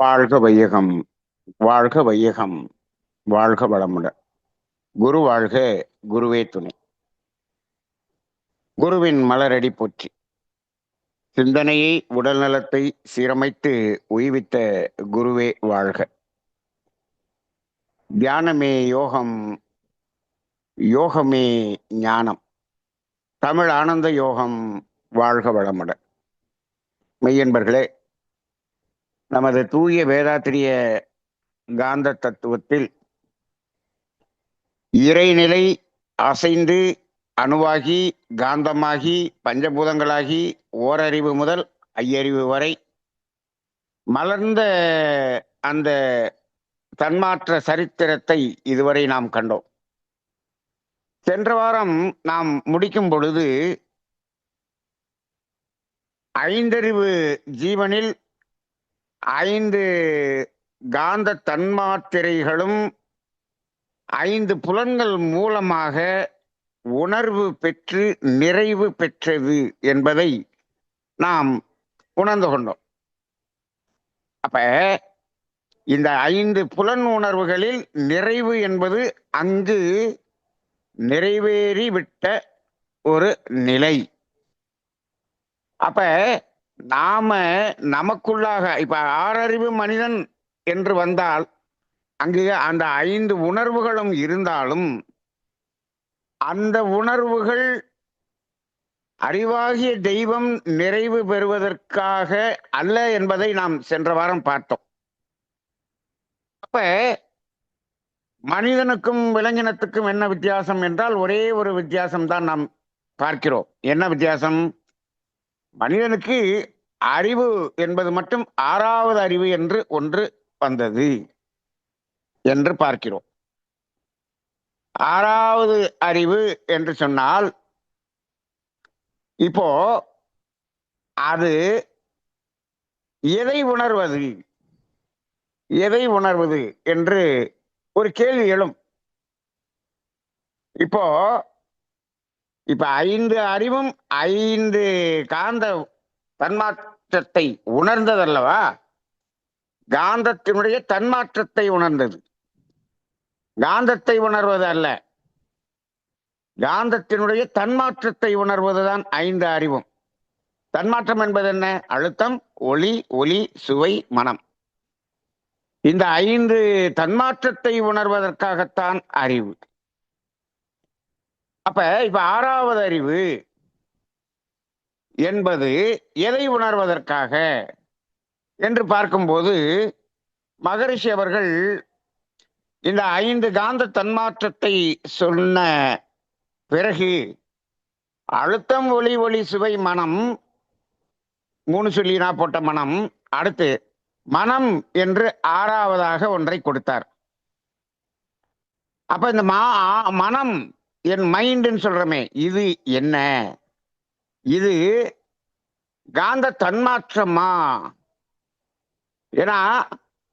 வாழ்க வையகம், வாழ்க வையகம், வாழ்க வளமுடன். குரு வாழ்க, குருவே துணை. குருவின் மலரடி போற்றி. சிந்தனையை, உடல் நலத்தை சீரமைத்து உய்வித்த குருவே வாழ்க. தியானமே யோகம், யோகமே ஞானம். தமிழ் ஆனந்த யோகம். வாழ்க வளமுடன். மெய்யன்பர்களே, நமது தூய வேதாத்திரிய காந்த தத்துவத்தில் இறைநிலை அசைந்து அணுவாகி காந்தமாகி பஞ்சபூதங்களாகி ஓரறிவு முதல் ஐயறிவு வரை மலர்ந்த அந்த தன்மாற்ற சரித்திரத்தை இதுவரை நாம் கண்டோம். சென்ற வாரம் நாம் முடிக்கும் பொழுது ஐந்தறிவு ஜீவனில் 5 காந்த தன்மாத்திரைகளும் 5 புலன்கள் மூலமாக உணர்வு பெற்று நிறைவு பெற்றது என்பதை நாம் உணர்ந்து கொண்டோம். அப்ப இந்த 5 புலன் உணர்வுகளில் நிறைவு என்பது அங்கு நிறைவேறிவிட்ட ஒரு நிலை. அப்ப நாம நமக்குள்ளாக இப்ப ஆறறிவு மனிதன் என்று வந்தால் அங்கு அந்த 5 உணர்வுகளும் இருந்தாலும் அந்த உணர்வுகள் அறிவாகிய தெய்வம் நிறைவு பெறுவதற்காக அல்ல என்பதை நாம் சென்ற வாரம் பார்த்தோம். அப்ப மனிதனுக்கும் விலங்கினத்துக்கும் என்ன வித்தியாசம் என்றால் ஒரே ஒரு வித்தியாசம் தான் நாம் பார்க்கிறோம். என்ன வித்தியாசம்? மனிதனுக்கு அறிவு என்பது மட்டும் 6வது அறிவு என்று ஒன்று வந்தது என்று பார்க்கிறோம். 6வது அறிவு என்று சொன்னால் இப்போ அது எதை உணர்வது, எதை உணர்வது என்று ஒரு கேள்வி எழும். இப்போ 5 அறிவும் 5 காந்த தன்மாற்றத்தை உணர்ந்ததல்லவா? காந்தத்தினுடைய தன்மாற்றத்தை உணர்ந்தது. காந்தத்தை உணர்வது அல்ல, காந்தத்தினுடைய தன்மாற்றத்தை உணர்வதுதான் 5 அறிவும். தன்மாற்றம் என்பது என்ன? அழுத்தம், ஒளி, ஒலி, சுவை, மனம். இந்த 5 தன்மாற்றத்தை உணர்வதற்காகத்தான் அறிவு. அப்ப 6வது அறிவு என்பது எதை உணர்வதற்காக என்று பார்க்கும்போது மகரிஷி அவர்கள் இந்த 5 காந்த தன்மாற்றத்தை சொன்ன பிறகு அழுத்தம், ஒளி, ஒளி, சுவை, மனம் 3 சொல்லினா போட்ட மனம், அடுத்து மனம் என்று 6வதாக ஒன்றை கொடுத்தார். அப்ப இந்த மனம், என் மைண்டுன்னு சொல்றமே, இது என்ன? இது காந்த தன்மாற்றமா? ஏன்னா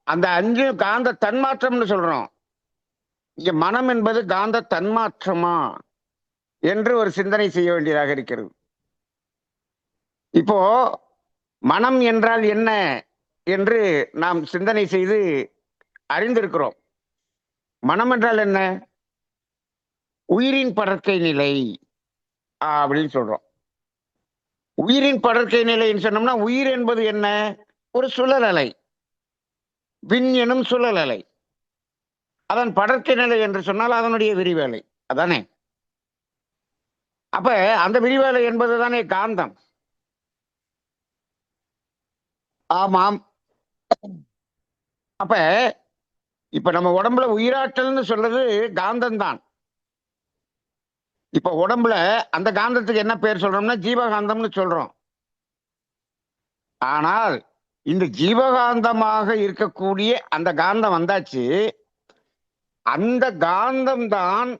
அந்த 5 காந்த தன்மாற்றம்னு சொல்றோம். இங்க மனம் என்பது காந்த தன்மாற்றமா என்று ஒரு சிந்தனை செய்ய வேண்டியதாக இருக்கிறது. இப்போ மனம் என்றால் என்ன என்று நாம் சிந்தனை செய்து அறிந்திருக்கிறோம். மனம் என்றால் என்ன? உயிரின் படர்க்கை நிலை அப்படின்னு சொல்றோம். உயிரின் படர்க்கை நிலைன்னு சொன்னோம்னா உயிர் என்பது என்ன? ஒரு சுழல் அலை, விண் எனும் சுழல் அலை. அதன் படர்க்கை நிலை என்று சொன்னால் அதனுடைய விரிவேலை அதானே. அப்ப அந்த விரிவேலை என்பது தானே காந்தம். ஆமாம். அப்ப இப்ப நம்ம உடம்புல உயிராற்றல்னு சொல்றது காந்தம் தான். இப்ப உடம்புல அந்த காந்தத்துக்கு என்ன பேர் சொல்றோம்னா ஜீவகாந்தம்னு சொல்றோம். ஆனால் இந்த ஜீவகாந்தமாக இருக்கக்கூடிய அந்த காந்தம் வந்தாச்சு. அந்த காந்தம் தான்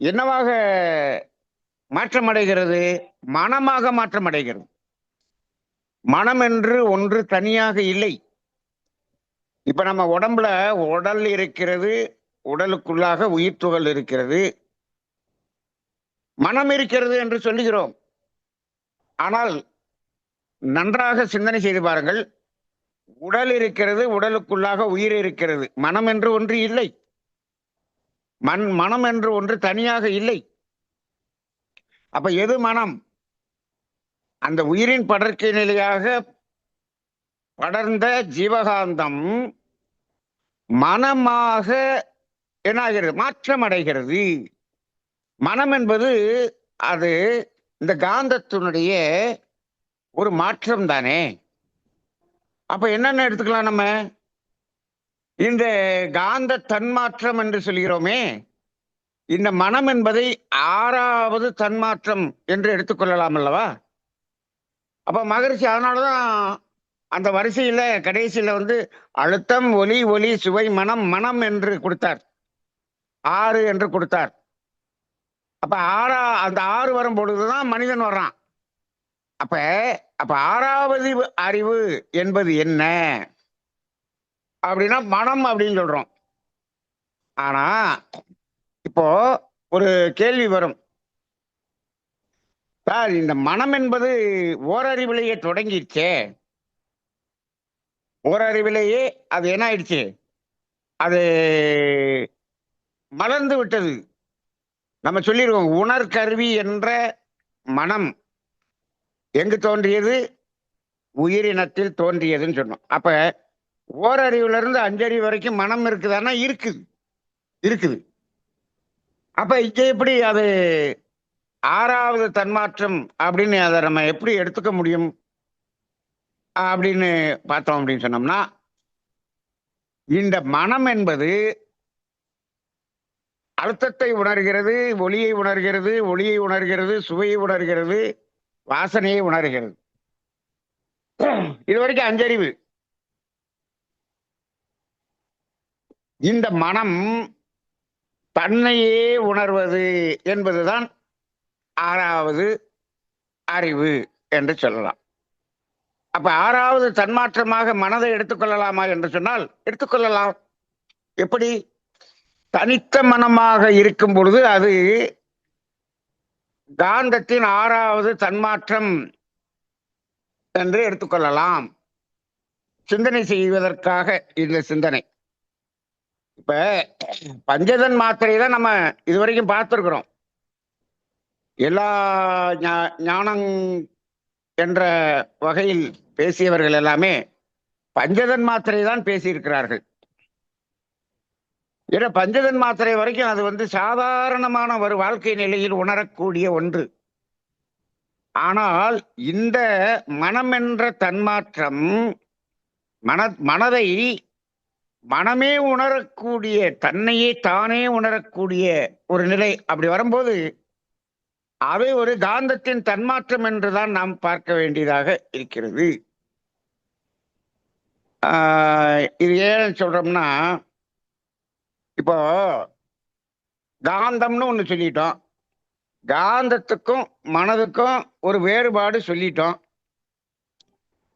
என்னவாக மாற்றமடைகிறது? மனமாக மாற்றமடைகிறது. மனம் என்று ஒன்று தனியாக இல்லை. இப்ப நம்ம உடம்புல உடல் இருக்கிறது, உடலுக்குள்ளாக உயிர் துகள் இருக்கிறது, மனம் இருக்கிறது என்று சொல்லுகிறோம். ஆனால் நன்றாக சிந்தனை செய்து பாருங்கள். உடல் இருக்கிறது, உடலுக்குள்ளாக உயிர் இருக்கிறது. மனம் என்று ஒன்று இல்லை. மனம் என்று ஒன்று தனியாக இல்லை. அப்ப எது மனம்? அந்த உயிரின் படர்க்கை நிலையாக படர்ந்த ஜீவகாந்தம் மனமாக என்ன ஆகிறது? மாற்றம் அடைகிறது. மனம் என்பது அது இந்த காந்தத்தினுடைய ஒரு மாற்றம் தானே. அப்ப என்னென்ன எடுத்துக்கலாம் நம்ம? இந்த காந்த தன்மாற்றம் என்று சொல்கிறோமே, இந்த மனம் என்பதை 6வது தன்மாற்றம் என்று எடுத்துக்கொள்ளலாம் அல்லவா? அப்ப மகரிஷி அதனாலதான் அந்த வரிசையில கடைசியில வந்து அழுத்தம், ஒலி, ஒலி, சுவை, மனம், மனம் என்று கொடுத்தார். 6 என்று கொடுத்தார். அப்ப அந்த 6 வரும் பொழுதுதான் மனிதன் வர்றான். அப்ப 6வது அறிவு என்பது என்ன அப்படின்னா மனம் அப்படின்னு சொல்றோம். ஆனா இப்போ ஒரு கேள்வி வரும், சார் இந்த மனம் என்பது ஓரறிவிலேயே தொடங்கிடுச்சே, ஓரறிவிலேயே அது என்ன ஆயிடுச்சு? அது மலர்ந்து விட்டது. நம்ம சொல்லிடுவோம், உணர்கருவி என்ற மனம் எங்கு தோன்றியது? உயிரினத்தில் தோன்றியதுன்னு சொன்னோம். அப்ப ஓரறிவுல இருந்து 5 அறிவு வரைக்கும் மனம் இருக்குதானா? இருக்குது, இருக்குது. அப்ப இங்க எப்படி அது 6வது தன்மாற்றம் அப்படின்னு அதை நம்ம எப்படி எடுத்துக்க முடியும் அப்படின்னு பார்த்தோம் அப்படின்னு சொன்னோம்னா, இந்த மனம் என்பது அழுத்தத்தை உணர்கிறது, ஒளியை உணர்கிறது, ஒளியை உணர்கிறது, சுவையை உணர்கிறது, வாசனையை உணர்கிறது. இது வரைக்கும் 5 அறிவு. இந்த மனம் தன்னையே உணர்வது என்பதுதான் 6வது அறிவு என்று சொல்லலாம். அப்ப 6வது தன்மாற்றமாக மனதை எடுத்துக்கொள்ளலாமா என்று சொன்னால் எடுத்துக்கொள்ளலாம். எப்படி? தனித்த மனமாக இருக்கும் பொழுது அது காந்தத்தின் 6வது தன்மாற்றம் என்று எடுத்துக்கொள்ளலாம். சிந்தனை செய்வதற்காக இந்த சிந்தனை. இப்ப பஞ்சதன் மாத்திரை தான் நம்ம இதுவரைக்கும் பார்த்திருக்கிறோம். எல்லா ஞானம் என்ற வகையில் பேசியவர்கள் எல்லாமே பஞ்சதன் மாத்திரை தான் பேசியிருக்கிறார்கள். ஏன்னா பஞ்சதன் மாத்திரை வரைக்கும் அது வந்து சாதாரணமான ஒரு வாழ்க்கை நிலையில் உணரக்கூடிய ஒன்று. ஆனால் இந்த மனம் என்ற தன்மாற்றம் மனதை மனமே உணரக்கூடிய, தன்னையே தானே உணரக்கூடிய ஒரு நிலை. அப்படி வரும்போது அதை ஒரு காந்தத்தின் தன்மாற்றம் என்றுதான் நாம் பார்க்க வேண்டியதாக இருக்கிறது. இது ஏன் சொல்றோம்னா, இப்போ காந்தம்னு ஒண்ணு சொல்லிட்டோம், காந்தத்துக்கும் மனதுக்கும் ஒரு வேறுபாடு சொல்லிட்டோம்.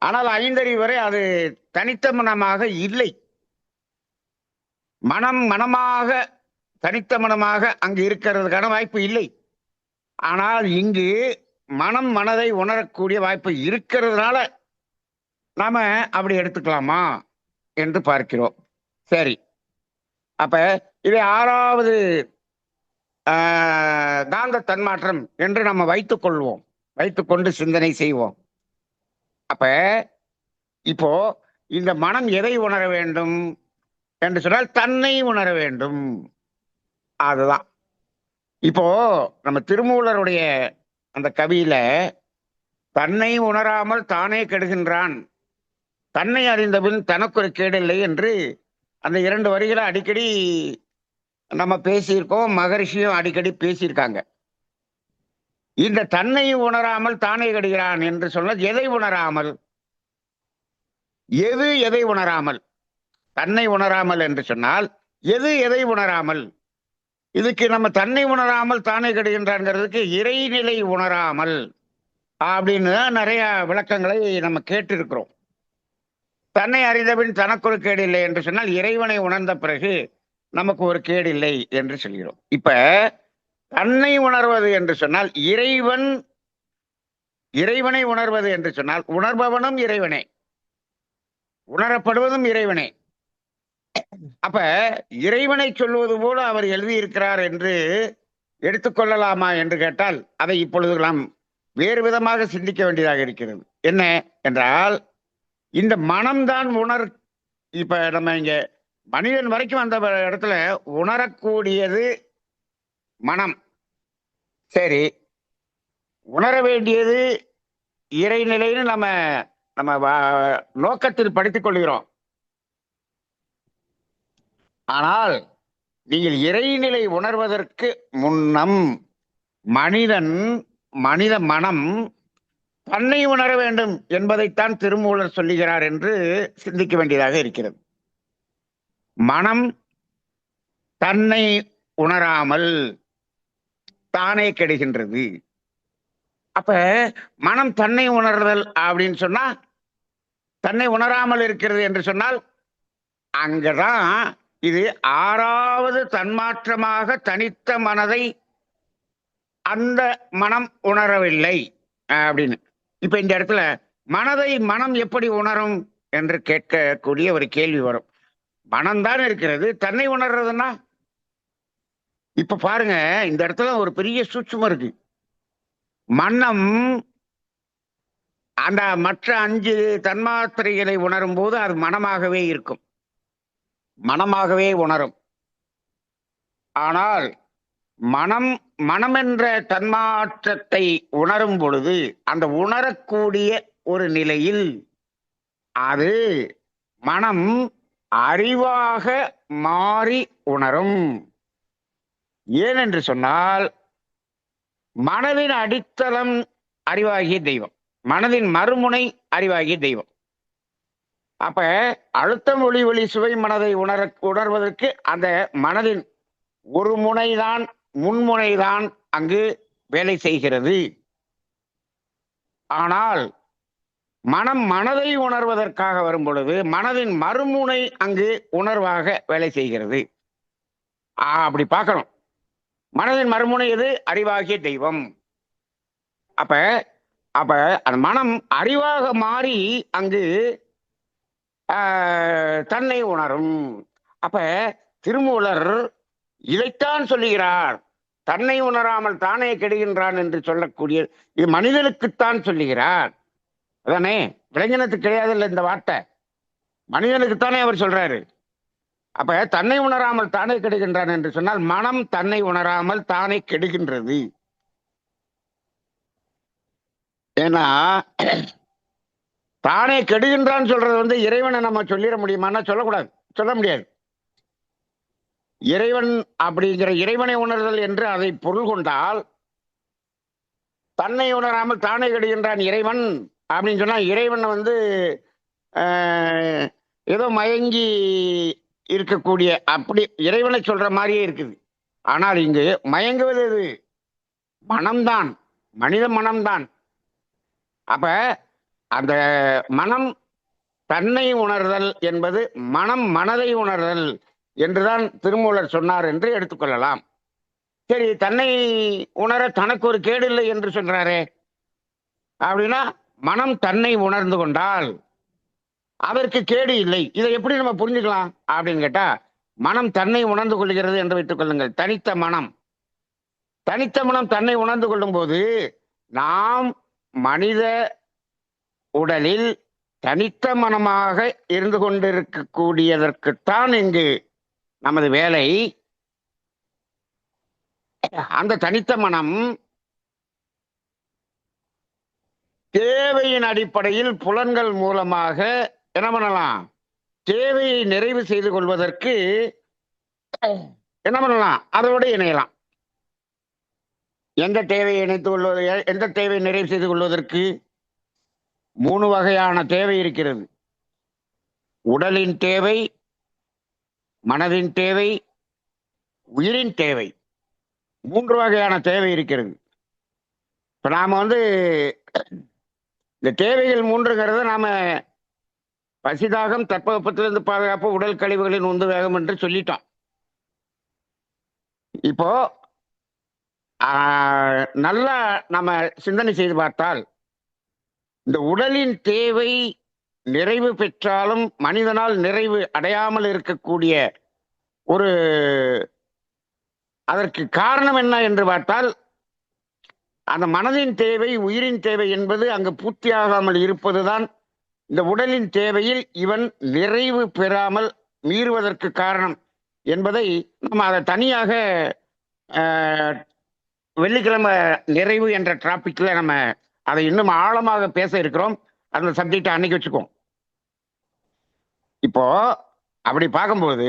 ஆனால் 5 அறிவு வரை அது தனித்த மனமாக இல்லை. மனம் மனமாக தனித்த மனமாக அங்கு இருக்கிறதுக்கான வாய்ப்பு இல்லை. ஆனால் இங்கு மனம் மனதை உணரக்கூடிய வாய்ப்பு இருக்கிறதுனால நாம அப்படி எடுத்துக்கலாமா என்று பார்க்கிறோம். சரி, அப்ப இது 6வது காந்த தன்மாற்றம் என்று நம்ம வைத்துக்கொள்வோம், வைத்துக்கொண்டு சிந்தனை செய்வோம். அப்ப இப்போ இந்த மனம் எதை உணர வேண்டும் என்று சொன்னால் தன்னை உணர வேண்டும். அதுதான் இப்போ நம்ம திருமூலருடைய அந்த கவியில தன்னை உணராமல் தானே கெடுகின்றான், தன்னை அறிந்தபின் தனக்கு ஒரு கேடில்லை என்று அந்த 2 வரிகளை அடிக்கடி நம்ம பேசியிருக்கோம். மகரிஷியும் அடிக்கடி பேசியிருக்காங்க. இந்த தன்னை உணராமல் தானே கெடுகிறான் என்று சொன்னால் எதை உணராமல்? எதை உணராமல்? தன்னை உணராமல் என்று சொன்னால் எதை உணராமல்? இதுக்கு நம்ம தன்னை உணராமல் தானே கெடுகின்றான்ங்கிறதுக்கு இறைநிலை உணராமல் அப்படின்னு நிறைய விளக்கங்களை நம்ம கேட்டிருக்கிறோம். தன்னை அறிந்தபின் தனக்கு ஒரு கேடு இல்லை என்று சொன்னால் இறைவனை உணர்ந்த பிறகு நமக்கு ஒரு கேடு இல்லை என்று சொல்கிறோம். இப்ப தன்னை உணர்வது என்று சொன்னால் இறைவனை உணர்வது என்று சொன்னால் உணர்பவனும் இறைவனே. உணரப்படுவதும் இறைவனே. அப்ப இறைவனை சொல்வது போல அவர் எழுதியிருக்கிறார் என்று எடுத்துக்கொள்ளலாமா என்று கேட்டால் அதை இப்பொழுது நாம் வேறு விதமாக சிந்திக்க வேண்டியதாக இருக்கிறது. என்ன என்றால், இந்த மனம்தான் இப்ப நம்ம இங்க மனிதன் வரைக்கும் அந்த இடத்துல உணரக்கூடியது மனம். சரி, உணர வேண்டியது இறைநிலைன்னு நம்ம நம்ம நோக்கத்தில் படித்துக் கொள்கிறோம். ஆனால் நீங்கள் இறைநிலை உணர்வதற்கு முன்னம் மனித மனம் தன்னை உணர வேண்டும் என்பதைத்தான் திருமூலர் சொல்லுகிறார் என்று சிந்திக்க வேண்டியதாக இருக்கிறது. மனம் தன்னை உணராமல் தானே கெடுகின்றது. அப்ப மனம் தன்னை உணர்தல் அப்படின்னு சொன்னா, தன்னை உணராமல் இருக்கிறது என்று சொன்னால், அங்கதான் இது ஆறாவது தன்மாற்றமாக தனித்த மனதை அந்த மனம் உணரவில்லை அப்படின்னு. இப்ப இந்த இடத்துல மனதை மனம் எப்படி உணரும் என்று கேட்கக்கூடிய ஒரு கேள்வி வரும். மனம்தான் இருக்கிறது, தன்னை உணர்றதுன்னா இப்ப பாருங்க, இந்த இடத்துல ஒரு பெரிய சூட்சுமம் இருக்கு. மனம் அந்த மற்ற 5 தன்மாத்திரைகளை உணரும் போது அது மனமாகவே இருக்கும், மனமாகவே உணரும். ஆனால் மனம் என்ற தன்மாற்றத்தை உணரும் பொழுது அந்த உணரக்கூடிய ஒரு நிலையில் அது மனம் அறிவாக மாறி உணரும். ஏனென்று சொன்னால், மனதின் அடித்தளம் அறிவாகிய தெய்வம், மனதின் மறுமுனை அறிவாகிய தெய்வம். அப்ப அழுத்தம் ஒளி ஒளி சுவை மனதை உணர்வதற்கு அந்த மனதின் ஒரு முனைதான், முன்முனைதான் அங்கு வேலை செய்கிறது. ஆனால் மனதை உணர்வதற்காக வரும் பொழுது மனதின் மறுமுனை அங்கு உணர்வாக வேலை செய்கிறது. அப்படி பார்க்கணும். மனதின் மறுமுனை எது? அறிவாகிய தெய்வம். அப்ப அந்த மனம் அறிவாக மாறி அங்கு தன்னை உணரும். அப்ப திருமூலர் இதைத்தான் சொல்லுகிறார். தன்னை உணராமல் தானே கெடுகின்றான் என்று சொல்லக்கூடிய இது மனிதனுக்குத்தான் சொல்லுகிறார். அதானே, விலங்கினத்துக்கு கிடையாது இந்த வார்த்தை, மனிதனுக்குத்தானே அவர் சொல்றாரு. அப்ப தன்னை உணராமல் தானே கெடுகின்றான் என்று சொன்னால் மனம் தன்னை உணராமல் தானே கெடுகின்றது. ஏன்னா தானே கெடுகின்றான்னு சொல்றது இறைவனை நம்ம சொல்லிட முடியுமான்னா சொல்லக்கூடாது, சொல்ல முடியாது. இறைவன் அப்படிங்கிற இறைவனை உணர்தல் என்று அதை பொருள் கொண்டால், தன்னை உணராமல் தானே கெடுகின்றான் இறைவன் அப்படின்னு சொன்னா இறைவன் ஏதோ மயங்கி இருக்கக்கூடிய அப்படி இறைவனை சொல்ற மாதிரியே இருக்குது. ஆனால் இங்கு மயங்குவது எது? மனம்தான், மனித மனம்தான். அப்ப அந்த மனம் தன்னை உணர்தல் என்பது மனதை உணர்தல் என்றுதான் திருமூலர் சொன்னார் என்று எடுத்துக்கொள்ளலாம். சரி, தன்னை உணர தனக்கு ஒரு கேடு இல்லை என்று சொல்றாரே, அப்படின்னா மனம் தன்னை உணர்ந்து கொண்டால் அதற்கு கேடு இல்லை. இதை எப்படி நம்ம புரிஞ்சுக்கலாம் அப்படின்னு கேட்டா, மனம் தன்னை உணர்ந்து கொள்கிறது என்று வைத்துக் கொள்ளுங்கள். தனித்த மனம் தன்னை உணர்ந்து கொள்ளும் போது நாம் மனித உடலில் தனித்த மனமாக இருந்து கொண்டிருக்கக்கூடியதற்குத்தான் இங்கு நமது வேலை. அந்த தனித்த மனம் தேவையின் அடிப்படையில் புலன்கள் மூலமாக என்ன பண்ணலாம்? தேவையை நிறைவு செய்து கொள்வதற்கு என்ன பண்ணலாம்? அதோடு இணையலாம். எந்த தேவையை இணைத்துக் கொள்வது, எந்த தேவையை நிறைவு செய்து கொள்வதற்கு 3 வகையான தேவை இருக்கிறது. உடலின் தேவை, மனதின் தேவை, உயிரின் தேவை. 3 வகையான தேவை இருக்கிறது. இப்ப நாம இந்த தேவைகள் 3ங்கிறத நாம பசிதாகம், தட்பவெப்பத்திலிருந்து பாதுகாப்பு, உடல் கழிவுகளின் உந்து வேகம் என்று சொல்லிட்டோம். இப்போ நல்லா நம்ம சிந்தனை செய்து பார்த்தால், இந்த உடலின் தேவை நிறைவு பெற்றாலும் மனிதனால் நிறைவு அடையாமல் இருக்கக்கூடிய ஒரு அதற்கு காரணம் என்ன என்று பார்த்தால், அந்த மனதின் தேவை, உயிரின் தேவை என்பது அங்கு பூர்த்தியாகாமல் இருப்பதுதான் இந்த உடலின் தேவையில் இவன் நிறைவு பெறாமல் மீறுவதற்கு காரணம் என்பதை நம்ம அதை தனியாக வெள்ளிக்கிழமை நிறைவு என்ற டாபிக்ல நம்ம அதை இன்னும் ஆழமாக பேச இருக்கிறோம். அந்த சப்ஜெக்ட் அன்னைக்கு வச்சுக்கோம். இப்போ அப்படி பார்க்கும்போது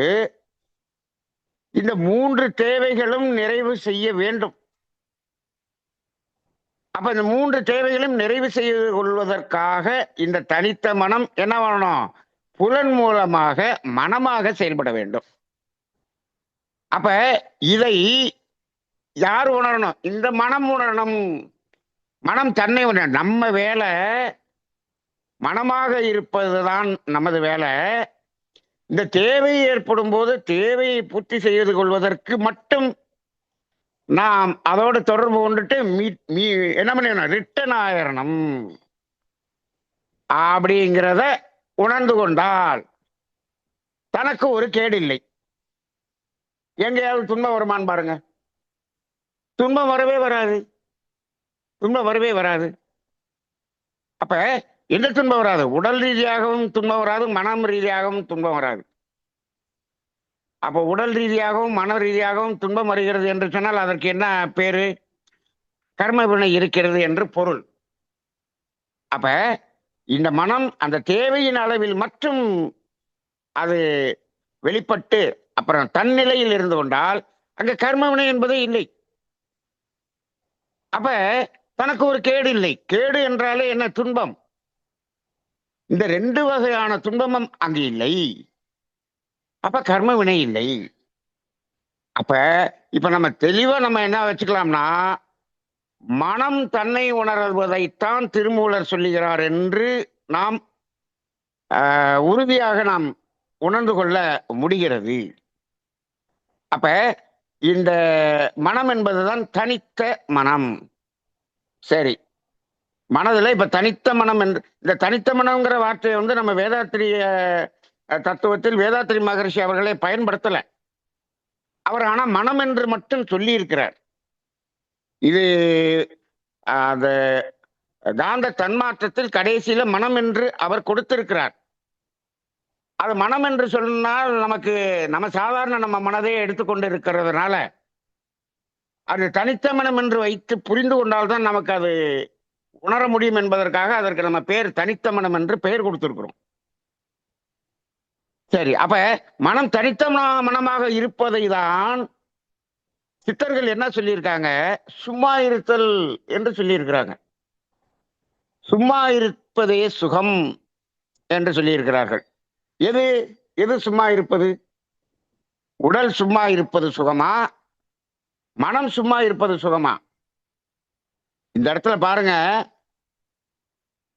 இந்த 3 தேவைகளும் நிறைவு செய்ய வேண்டும். அப்ப இந்த 3 தேவைகளும் நிறைவு செய்து கொள்வதற்காக இந்த தனித்த மனம் என்ன பண்ணணும்? புலன் மூலமாக மனமாக செயல்பட வேண்டும். அப்ப இதை யார் உணரணும்? இந்த மனம் உணரணும். மனம் தன்னை உணரணும். நம்ம வேலை மனமாக இருப்பதுதான் நமது வேலை. இந்த தேவை ஏற்படும் போது தேவையை பூர்த்தி செய்து கொள்வதற்கு மட்டும் நாம் அதோட தொடர்பு கொண்டுட்டு என்ன பண்ணிடணும்? ரிட்டன் ஆயிரணும் அப்படிங்கிறத உணர்ந்து கொண்டால் தனக்கு ஒரு கேடு இல்லை. எங்கேயாவது துன்பம் வருமான்னு பாருங்க. துன்பம் வரவே வராது. துன்பம் வரவே வராது. அப்ப எந்த துன்பம் வராது? உடல் ரீதியாகவும் துன்பம் வராது, மனம் ரீதியாகவும் துன்பம் வராது. அப்ப உடல் ரீதியாகவும் மன ரீதியாகவும் துன்பம் வருகிறது என்று சொன்னால் அதற்கு என்ன பேரு? கர்ம வினை இருக்கிறது என்று பொருள். அப்ப இந்த மனம் அந்த தேவையின் அளவில் மட்டும் அது வெளிப்பட்டு அப்புறம் தன்னிலையில் இருந்து கொண்டால் அங்க கர்ம வினை என்பதே இல்லை. அப்ப தனக்கு ஒரு கேடு இல்லை. கேடு என்றாலே என்ன? துன்பம். இந்த 2 வகையான துன்பமும் அங்கு இல்லை. அப்ப கர்ம வினை இல்லை. அப்ப இப்ப நம்ம தெளிவா நம்ம என்ன வச்சுக்கலாம்னா, மனம் தன்னை உணர்வதைத்தான் திருமூலர் சொல்லுகிறார் என்று நாம் உறுதியாக நாம் உணர்ந்து கொள்ள முடிகிறது. அப்ப இந்த மனம் என்பதுதான் தனித்த மனம். சரி, மனதில் இப்ப தனித்த மனம் என்று இந்த தனித்த மனம்ங்கிற வார்த்தையை நம்ம வேதாத்திரிய தத்துவத்தில் வேதாத்திரி மகரிஷி அவர்களே பயன்படுத்தல. அவர் ஆனா மனம் என்று மட்டும் சொல்லி இருக்கிறார். இது அந்த காந்த தன்மாற்றத்தில் கடைசியில மனம் என்று அவர் கொடுத்திருக்கிறார். அது மனம் என்று சொன்னால் நமக்கு நம்ம சாதாரண நம்ம மனதை எடுத்துக்கொண்டு இருக்கிறதுனால அது தனித்த மனம் என்று வைத்து புரிந்து கொண்டால்தான் நமக்கு அது உணர முடியும் என்பதற்காக அதற்கு நம்ம பேர் தனித்த மனம் என்று பெயர் கொடுத்திருக்கிறோம். சரி, அப்ப மனம் தனித்த மனமாக இருப்பதை தான் சித்தர்கள் என்ன சொல்லியிருக்காங்க? சும்மா இருத்தல் என்று சொல்லியிருக்கிறாங்க. சும்மா இருப்பதே சுகம் என்று சொல்லியிருக்கிறார்கள். எது எது சும்மா இருப்பது? உடல் சும்மா இருப்பது சுகமா? மனம் சும்மா இருப்பது சுகமா? இந்த இடத்துல பாருங்க,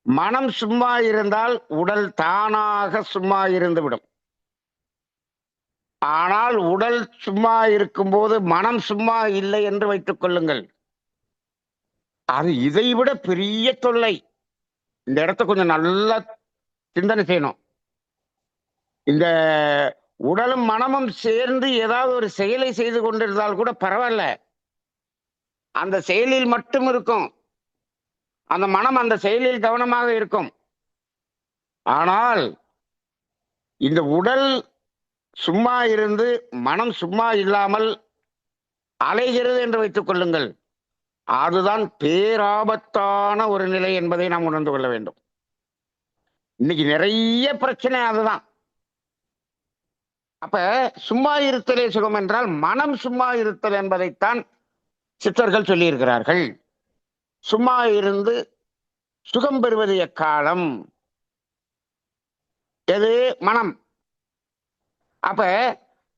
மனம் சும்மா இருந்தால் உடல் தானாக சும்மா இருந்து விடும். ஆனால் உடல் சும்மா இருக்கும்போது மனம் சும்மா இல்லை என்று வைத்துக் கொள்ளுங்கள். அது இதைவிட பெரிய தொல்லை. இந்த இடத்த கொஞ்சம் நல்லா சிந்தனை செய்யணும். இந்த உடலும் மனமும் சேர்ந்து ஏதாவது ஒரு செயலை செய்து கொண்டிருந்தால் கூட பரவாயில்ல, அந்த செயலில் மட்டும் இருக்கும். அந்த மனம் அந்த செயலில் கவனமாக இருக்கும். ஆனால் இந்த உடல் சும்மா இருந்து மனம் சும்மா இல்லாமல் அலைகிறது என்று வைத்துக் கொள்ளுங்கள். அதுதான் பேராபத்தான ஒரு நிலை என்பதை நாம் உணர்ந்து கொள்ள வேண்டும். இன்னைக்கு நிறைய பிரச்சனை அதுதான். அப்ப சும்மா இருத்தலே சுகம் என்றால் மனம் சும்மா இருத்தல் என்பதைத்தான் சித்தர்கள் சொல்லியிருக்கிறார்கள். சும்மா இருந்து சுகம் பெறுவது எக்காலம்? எது? மனம். அப்ப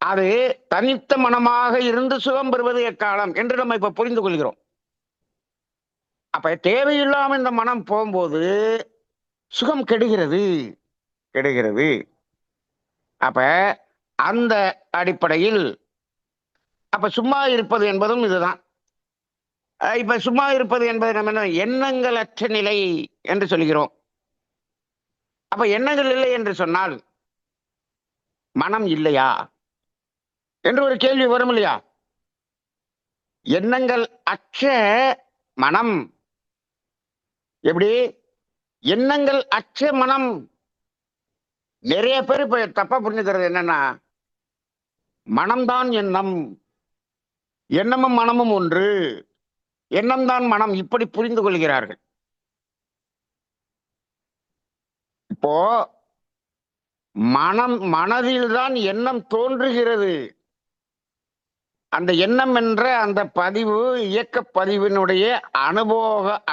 அது தனித்த மனமாக இருந்து சுகம் பெறுவது எக்காலம் என்று நம்ம இப்ப புரிந்து கொள்கிறோம். அப்ப தேவையில்லாம இந்த மனம் போகும்போது சுகம் கெடுகிறது கெடுகிறது. அப்ப அந்த அடிப்படையில் அப்ப சும்மா இருப்பது என்பதும் இதுதான். இப்ப சும்மா இருப்பது என்பது நம்ம என்ன எண்ணங்கள் அற்ற நிலை என்று சொல்கிறோம். அப்ப எண்ணங்கள் இல்லை என்று சொன்னால் மனம் இல்லையா என்று ஒரு கேள்வி வரும் இல்லையா? எண்ணங்கள் அற்ற மனம் எப்படி? எண்ணங்கள் அற்ற மனம். நிறைய பேர் இப்ப தப்பா புரிஞ்சுக்கிறது என்னன்னா, மனம்தான் எண்ணம், எண்ணமும் மனமும் ஒன்று, எண்ணம் தான் மனம், இப்படி புரிந்து கொள்கிறார்கள். இப்போ மனதில்தான் எண்ணம் தோன்றுகிறது. அந்த எண்ணம் என்ற அந்த பதிவு, இயக்க பதிவினுடைய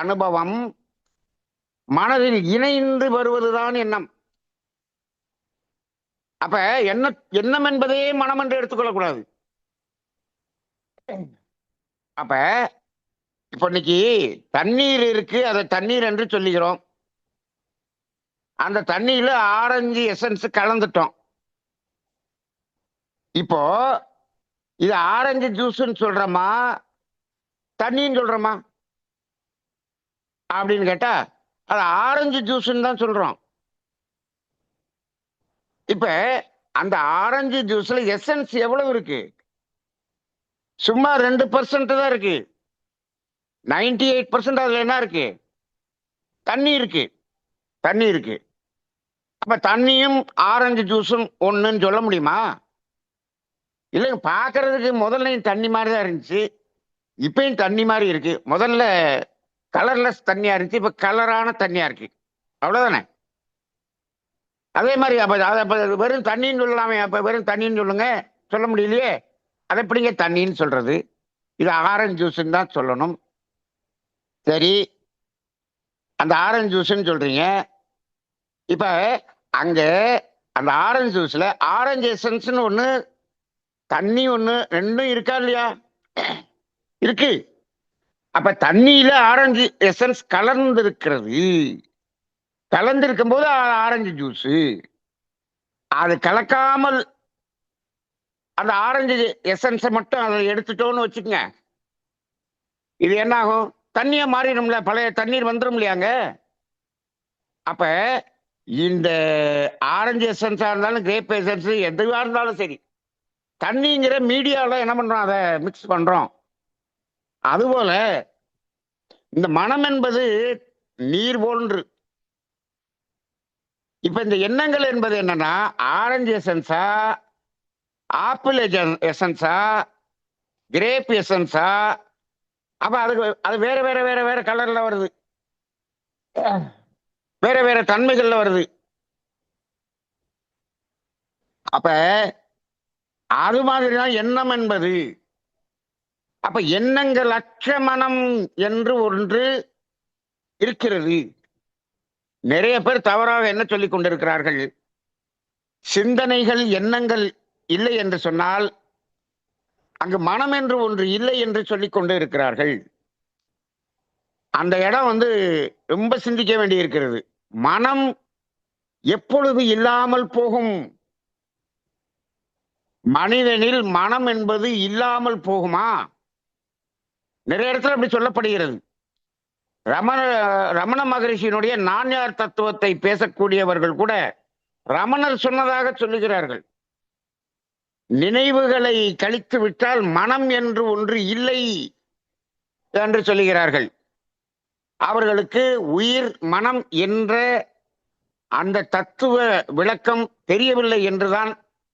அனுபவம் மனதில் இணைந்து வருவதுதான் எண்ணம். அப்ப எண்ணம் என்பதே மனம் என்று எடுத்துக்கொள்ளக்கூடாது. அப்ப இப்ப இன்னைக்கு தண்ணீர் இருக்கு, அதை தண்ணீர் என்று சொல்லுகிறோம். அந்த தண்ணீர்ல ஆரஞ்சு எசன்ஸ் கலந்துட்டோம். இப்போ இது ஆரஞ்சு ஜூஸ்ன்னு சொல்றோமா, தண்ணின்னு சொல்றோமா அப்படின்னு கேட்டா அது ஆரஞ்சு ஜூஸ்ன்னு தான் சொல்றோம். இப்ப அந்த ஆரஞ்சு ஜூஸ்ல எசன்ஸ் எவ்வளவு இருக்கு? சும்மா 2% தான் இருக்கு. 98% அதுல என்ன இருக்கு? தண்ணி இருக்கு. தண்ணி இருக்கு. அப்ப தண்ணியும் ஆரஞ்சு ஜூஸும் ஒண்ணுன்னு சொல்ல முடியுமா? இல்லைங்க, பாக்குறதுக்கு முதல்ல தண்ணி மாதிரி தான் இருந்துச்சு, இப்பயும் தண்ணி மாதிரி இருக்கு. முதல்ல கலர்லெஸ் தண்ணியா இருந்துச்சு, இப்ப கலரான தண்ணியா இருக்கு. அவ்வளவுதானே? அதே மாதிரி அப்ப வெறும் தண்ணின்னு சொல்லலாமே. அப்ப வெறும் தண்ணின்னு சொல்லுங்க, சொல்ல முடியலையே. அதை எப்படிங்க தண்ணின்னு சொல்றது? இது ஆரஞ்சு ஜூஸ்ன்னு தான் சொல்லணும். சரி, அந்த ஆரஞ்சு ஜூஸ்ன்னு சொல்றீங்க. இப்ப அங்க அந்த ஆரஞ்சு ஜூஸ்ல ஆரஞ்சு எசன்ஸ்னு ஒண்ணு, தண்ணி ஒண்ணு, ரெண்டும் இருக்கா இல்லையா? இருக்கு. அப்ப தண்ணியில ஆரஞ்சு எசன்ஸ் கலந்து இருக்கிறது. கலந்து இருக்கும் போது ஆரஞ்சு ஜூஸ். அது கலக்காமல் அந்த ஆரஞ்சு எசன்ஸை மட்டும் அதை எடுத்துட்டோம்னு வச்சுக்கோங்க, இது என்ன ஆகும்? தண்ணியா மாறிடும்ல, பழைய தண்ணீர் வந்துடும் இல்லையாங்க. அப்ப இந்த ஆரஞ்சு எசன்ஸா இருந்தாலும், கிரேப் எசன்ஸ் எதுவா இருந்தாலும் சரி, தண்ணிங்கிற மீடியாவில் என்ன பண்றோம்? அதை மிக்ஸ் பண்றோம். அதுபோல இந்த மனம் என்பது நீர் போன்று. இப்ப இந்த எண்ணங்கள் என்பது என்னன்னா, ஆரஞ்சு எசன்ஸா, ஆப்பிள் எசன்ஸா, கிரேப் எசன்ஸா? அப்ப அது வேற வேற வேற வேற கலர்ல வருது, வேற வேற தன்மைகள்ல வருது. அப்ப அது மாதிரிதான் எண்ணம் என்பது. அப்ப எண்ணங்கள் அற்ற மனம் என்று ஒன்று இருக்கிறது. நிறைய பேர் தவறாக என்ன சொல்லிக் கொண்டிருக்கிறார்கள்? சிந்தனைகள், எண்ணங்கள் இல்லை என்று சொன்னால் அங்கு மனம் என்று ஒன்று இல்லை என்று சொல்லிக் கொண்டு இருக்கிறார்கள். அந்த இடம் ரொம்ப சிந்திக்க வேண்டி இருக்கிறது. மனம் எப்பொழுது இல்லாமல் போகும்? மனிதனில் மனம் என்பது இல்லாமல் போகுமா? நிறைய இடத்துல அப்படி சொல்லப்படுகிறது. ரமண மகரிஷியினுடைய நான்யார் தத்துவத்தை பேசக்கூடியவர்கள் கூட ரமணர் சொன்னதாக சொல்லுகிறார்கள். நினைவுகளை கழித்து விட்டால் மனம் என்று ஒன்று இல்லை என்று சொல்லுகிறார்கள். அவர்களுக்கு உயிர் மனம் என்ற அந்த தத்துவ விளக்கம் தெரியவில்லை என்றுதான்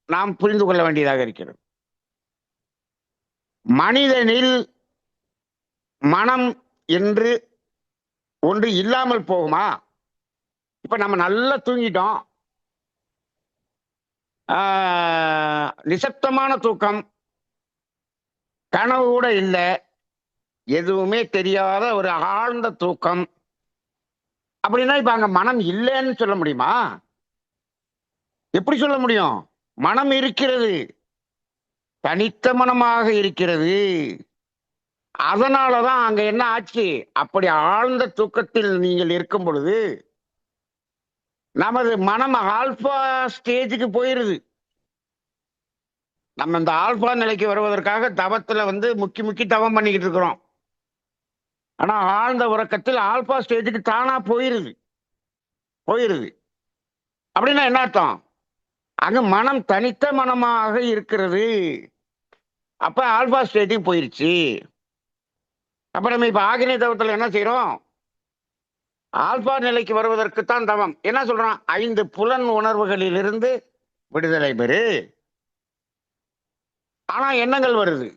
நாம் புரிந்து கொள்ள வேண்டியதாக இருக்கிறது. மனிதனில் மனம் என்று ஒன்று இல்லாமல் போகுமா? இப்ப நம்ம நல்லா தூங்கிட்டோம், நிசப்தமான தூக்கம், கனவு கூட இல்லை, எதுவுமே தெரியாத ஒரு ஆழ்ந்த தூக்கம். அப்படின்னா இப்ப அங்க மனம் இல்லைன்னு சொல்ல முடியுமா? எப்படி சொல்ல முடியும்? மனம் இருக்கிறது, தனித்த மனமாக இருக்கிறது. அதனாலதான் அங்க என்ன ஆச்சு? அப்படி ஆழ்ந்த தூக்கத்தில் நீங்கள் இருக்கும் பொழுது நமது மனம் ஆல்பா ஸ்டேஜுக்கு போயிருது. நம்ம இந்த ஆல்பா நிலைக்கு வருவதற்காக தவத்துல முக்கி முக்கி தவம் பண்ணிக்கிட்டு இருக்கிறோம். ஆனா ஆழ்ந்த உறக்கத்தில் ஆல்பா ஸ்டேஜுக்கு தானா போயிருது. அப்படின்னா என்ன அர்த்தம்? அங்க மனம் தனித்த மனமாக இருக்கிறது. அப்ப ஆல்பா ஸ்டேட்டுக்கு போயிருச்சு. அப்ப நம்ம இப்ப ஆகினை தவத்துல என்ன செய்றோம்? ஆல்பா நிலைக்கு வருவதற்குத்தான் தவம். என்ன சொல்றான்? 5 புலன் உணர்வுகளிலிருந்து விடுதலை பெறு. ஆனா எண்ணங்கள் வருது.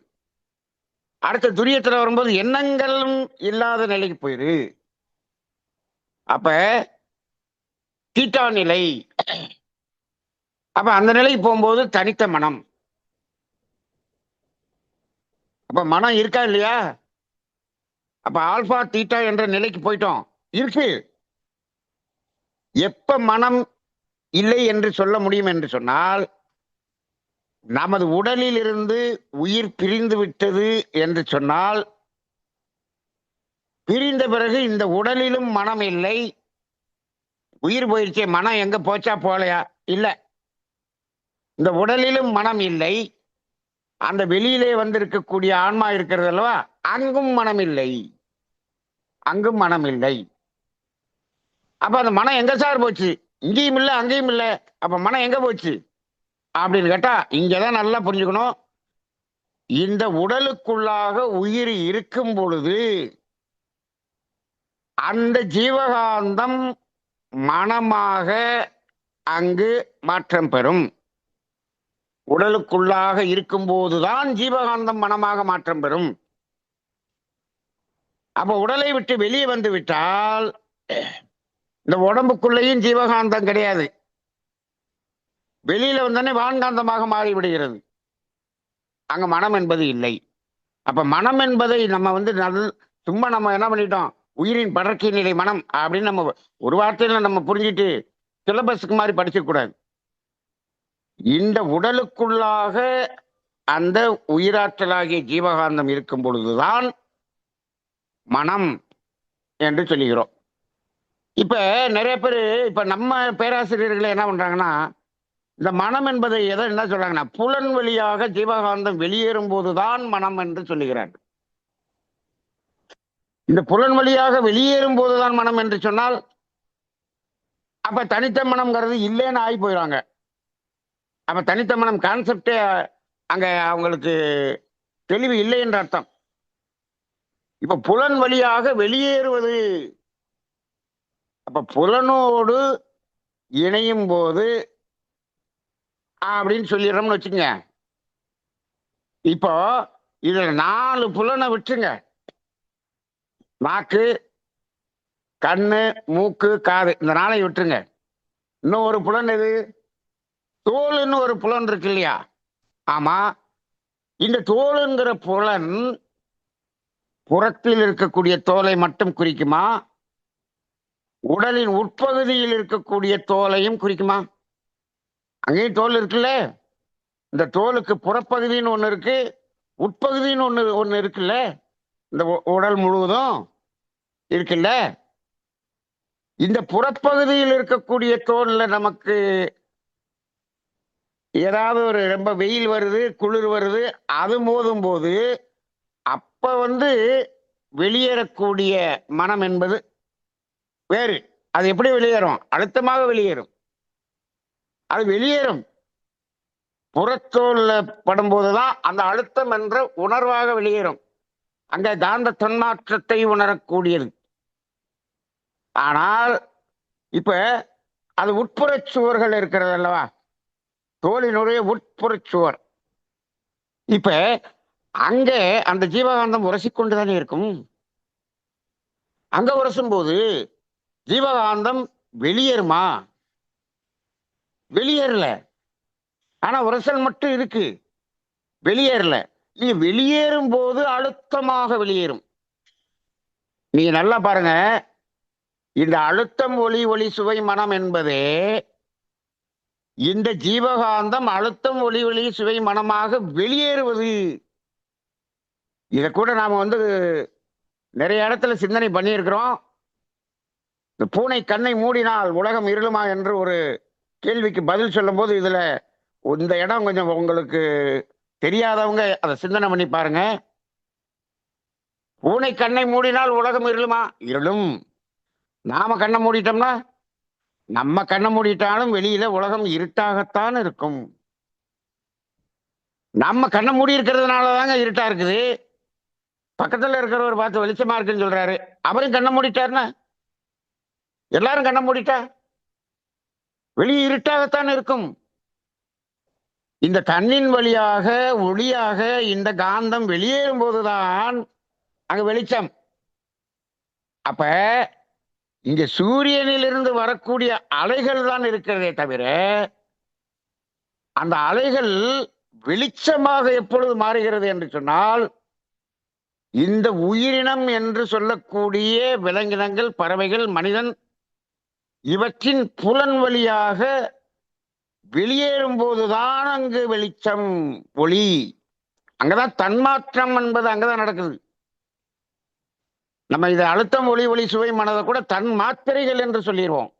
அடுத்த துரியத்துல வரும்போது எண்ணங்களும் இல்லாத நிலைக்கு போயிரு. அப்ப தீட்டா நிலை. அப்ப அந்த நிலைக்கு போகும்போது தனித்த மனம். அப்ப மனம் இருக்கா இல்லையா? அப்ப ஆல்பா தீட்டா என்ற நிலைக்கு போயிட்டோம். இருக்கு. எப்ப மனம் இல்லை என்று சொல்ல முடியும் என்று சொன்னால், நமது உடலில் இருந்து உயிர் பிரிந்து விட்டது என்று சொன்னால், பிரிந்த பிறகு இந்த உடலிலும் மனம் இல்லை. உயிர் போயிருச்சே, மனம் எங்க போச்சா போலையா? இல்ல. இந்த உடலிலும் மனம் இல்லை. அந்த வெளியிலே வந்திருக்கக்கூடிய ஆன்மா இருக்கிறது அல்லவா? அங்கும் மனம் இல்லை. அங்கும் மனம் இல்லை. அப்ப அந்த மனம் எங்க சார் போச்சு? இங்கேயும் இல்ல, அங்கேயும் இல்ல. அப்ப மனம் எங்க போச்சு? அப்படின்னு கேட்டா, இங்கதான் நல்லா புரிஞ்சுக்கணும். இந்த உடலுக்குள்ளாக உயிர் இருக்கும் பொழுது, அந்த ஜீவகாந்தம் மனமாக அங்கு மாற்றம் பெறும். உடலுக்குள்ளாக இருக்கும்போதுதான் ஜீவகாந்தம் மனமாக மாற்றம் பெறும். அப்ப உடலை விட்டு வெளியே வந்து விட்டால், இந்த உடம்புக்குள்ளேயும் ஜீவகாந்தம் கிடையாது. வெளியில வந்தோடனே வான்காந்தமாக மாறிவிடுகிறது. அங்க மனம் என்பது இல்லை. அப்ப மனம் என்பதை நம்ம வந்து சும்மா நம்ம என்ன பண்ணிட்டோம்? உயிரின் படர்க்கை நிலை மனம் அப்படின்னு நம்ம ஒரு வார்த்தையில நம்ம புரிஞ்சுட்டு சிலபஸ்க்கு மாதிரி படிக்க கூடாது. இந்த உடலுக்குள்ளாக அந்த உயிராற்றலாகிய ஜீவகாந்தம் இருக்கும் பொழுதுதான் மனம் என்று சொல்லுகிறோம். இப்ப நிறைய பேர் இப்ப நம்ம பேராசிரியர்கள் என்ன பண்றாங்கன்னா, இந்த மனம் என்பதை என்ன சொல்றாங்கன்னா, புலன் வழியாக ஜீவகாந்தம் வெளியேறும் போதுதான் மனம் என்று சொல்லுகிறார்கள். இந்த புலன் வழியாக வெளியேறும் போதுதான் மனம் என்று சொன்னால், அப்ப தனித்த மனம்ங்கிறது இல்லைன்னு ஆகி போயிடுவாங்க. அப்ப தனித்த மனம் கான்செப்டே அங்க அவங்களுக்கு தெளிவு இல்லை என்ற அர்த்தம். இப்ப புலன் வழியாக வெளியேறுவது, அப்ப புலனோடு இணையும் போது அப்படின்னு சொல்லிடுறோம்னு வச்சுக்கோங்க. இப்போ இதுல 4 புலனை விட்டுருங்க. நாக்கு, கண்ணு, மூக்கு, காது, இந்த 4ஐயும் விட்டுருங்க. இன்னும் ஒரு புலன் எது? தோலுன்னு ஒரு புலன் இருக்கு இல்லையா? ஆமா. இந்த தோலுங்கிற புலன் புறத்தில் இருக்கக்கூடிய தோலை மட்டும் குறிக்குமா? உடலின் உட்பகுதியில் இருக்கக்கூடிய தோலையும் குறிக்குமா? அங்கேயும் தோல் இருக்குல்ல. இந்த தோலுக்கு புறப்பகுதின்னு ஒண்ணு இருக்கு, உட்பகுதின்னு ஒண்ணு இருக்குல்ல. இந்த உடல் முழுவதும் இருக்குல்ல. இந்த புறப்பகுதியில் இருக்கக்கூடிய தோல்ல நமக்கு ஏதாவது ஒரு ரொம்ப வெயில் வருது, குளிர் வருது, அது மோதும் போது அப்ப வந்து வெளியேறக்கூடிய மனம் என்பது வேறு. அது எப்படி வெளியேறும்? அழுத்தமாக வெளியேறும். அது வெளியேறும். புறத்தோல்ல படும்போதுதான் அந்த அழுத்தம் என்ற உணர்வாக வெளியேறும். அங்க காந்த தன்மாற்றத்தை உணரக்கூடியது. ஆனால் இப்ப அது உட்புறச் சுவர்கள் இருக்கிறது அல்லவா? தோலினுடைய உட்புறச் சுவர். இப்ப அங்க அந்த ஜீவகாந்தம் உரசிக்கொண்டுதானே இருக்கும். அங்க உரசும் போது ஜீவகாந்தம் வெளியேறுமா? வெளியேறல. ஆனா உரசல் மட்டும் இருக்கு, வெளியேறல. நீங்க வெளியேறும் போது அழுத்தமாக வெளியேறும். நீங்க நல்லா பாருங்க, இந்த அழுத்தம் ஒளி ஒளி சுவை மனம் என்பதே இந்த ஜீவகாந்தம் அழுத்தம் ஒளி ஒளி சுவை மனமாக வெளியேறுவது. இதை கூட நாம வந்து நிறைய இடத்துல சிந்தனை பண்ணியிருக்கிறோம். இந்த பூனை கண்ணை மூடினால் உலகம் இருளுமா என்று ஒரு கேள்விக்கு பதில் சொல்லும் போது இதுல இந்த இடம் கொஞ்சம் உங்களுக்கு தெரியாதவங்க அதை சிந்தனை பண்ணி பாருங்க. பூனை கண்ணை மூடினால் உலகம் இருளுமா? இருளும். நாம கண்ணை மூடிட்டோம்னா நம்ம கண்ணை மூடிட்டாலும் வெளியில உலகம் இருட்டாகத்தான் இருக்கும். நம்ம கண்ணை மூடி இருக்கிறதுனாலதாங்க இருட்டா இருக்குது. பக்கத்துல இருக்கிறவர் பார்த்து வெளிச்சமா இருக்குன்னு சொல்றாரு. அவரும் கண்ணை மூடிட்டாருன்னா எல்லாரும் கண்ணை மூடிட்டா வெளியே இருட்டாகத்தான் இருக்கும். இந்த கண்ணின் வழியாக ஒளியாக இந்த காந்தம் வெளியேறும் போதுதான் அங்க வெளிச்சம். அப்ப இங்க சூரியனிலிருந்து வரக்கூடிய அலைகள் தான் இருக்கிறதே தவிர அந்த அலைகள் வெளிச்சமாக எப்பொழுது மாறுகிறது என்று சொன்னால் இந்த உயிரினம் என்று சொல்லக்கூடிய விலங்கினங்கள், பறவைகள், மனிதன் இவற்றின் புலன் வழியாக வெளியேறும் போதுதான் அங்கு வெளிச்சம், ஒளி. அங்கதான் தன்மாற்றம் என்பது அங்கதான் நடக்குது. நம்ம இதை அழுத்தம், ஒளி, ஒளி, சுவை, மனதை கூட தன் மாத்திரைகள் என்று சொல்லிடுவோம்.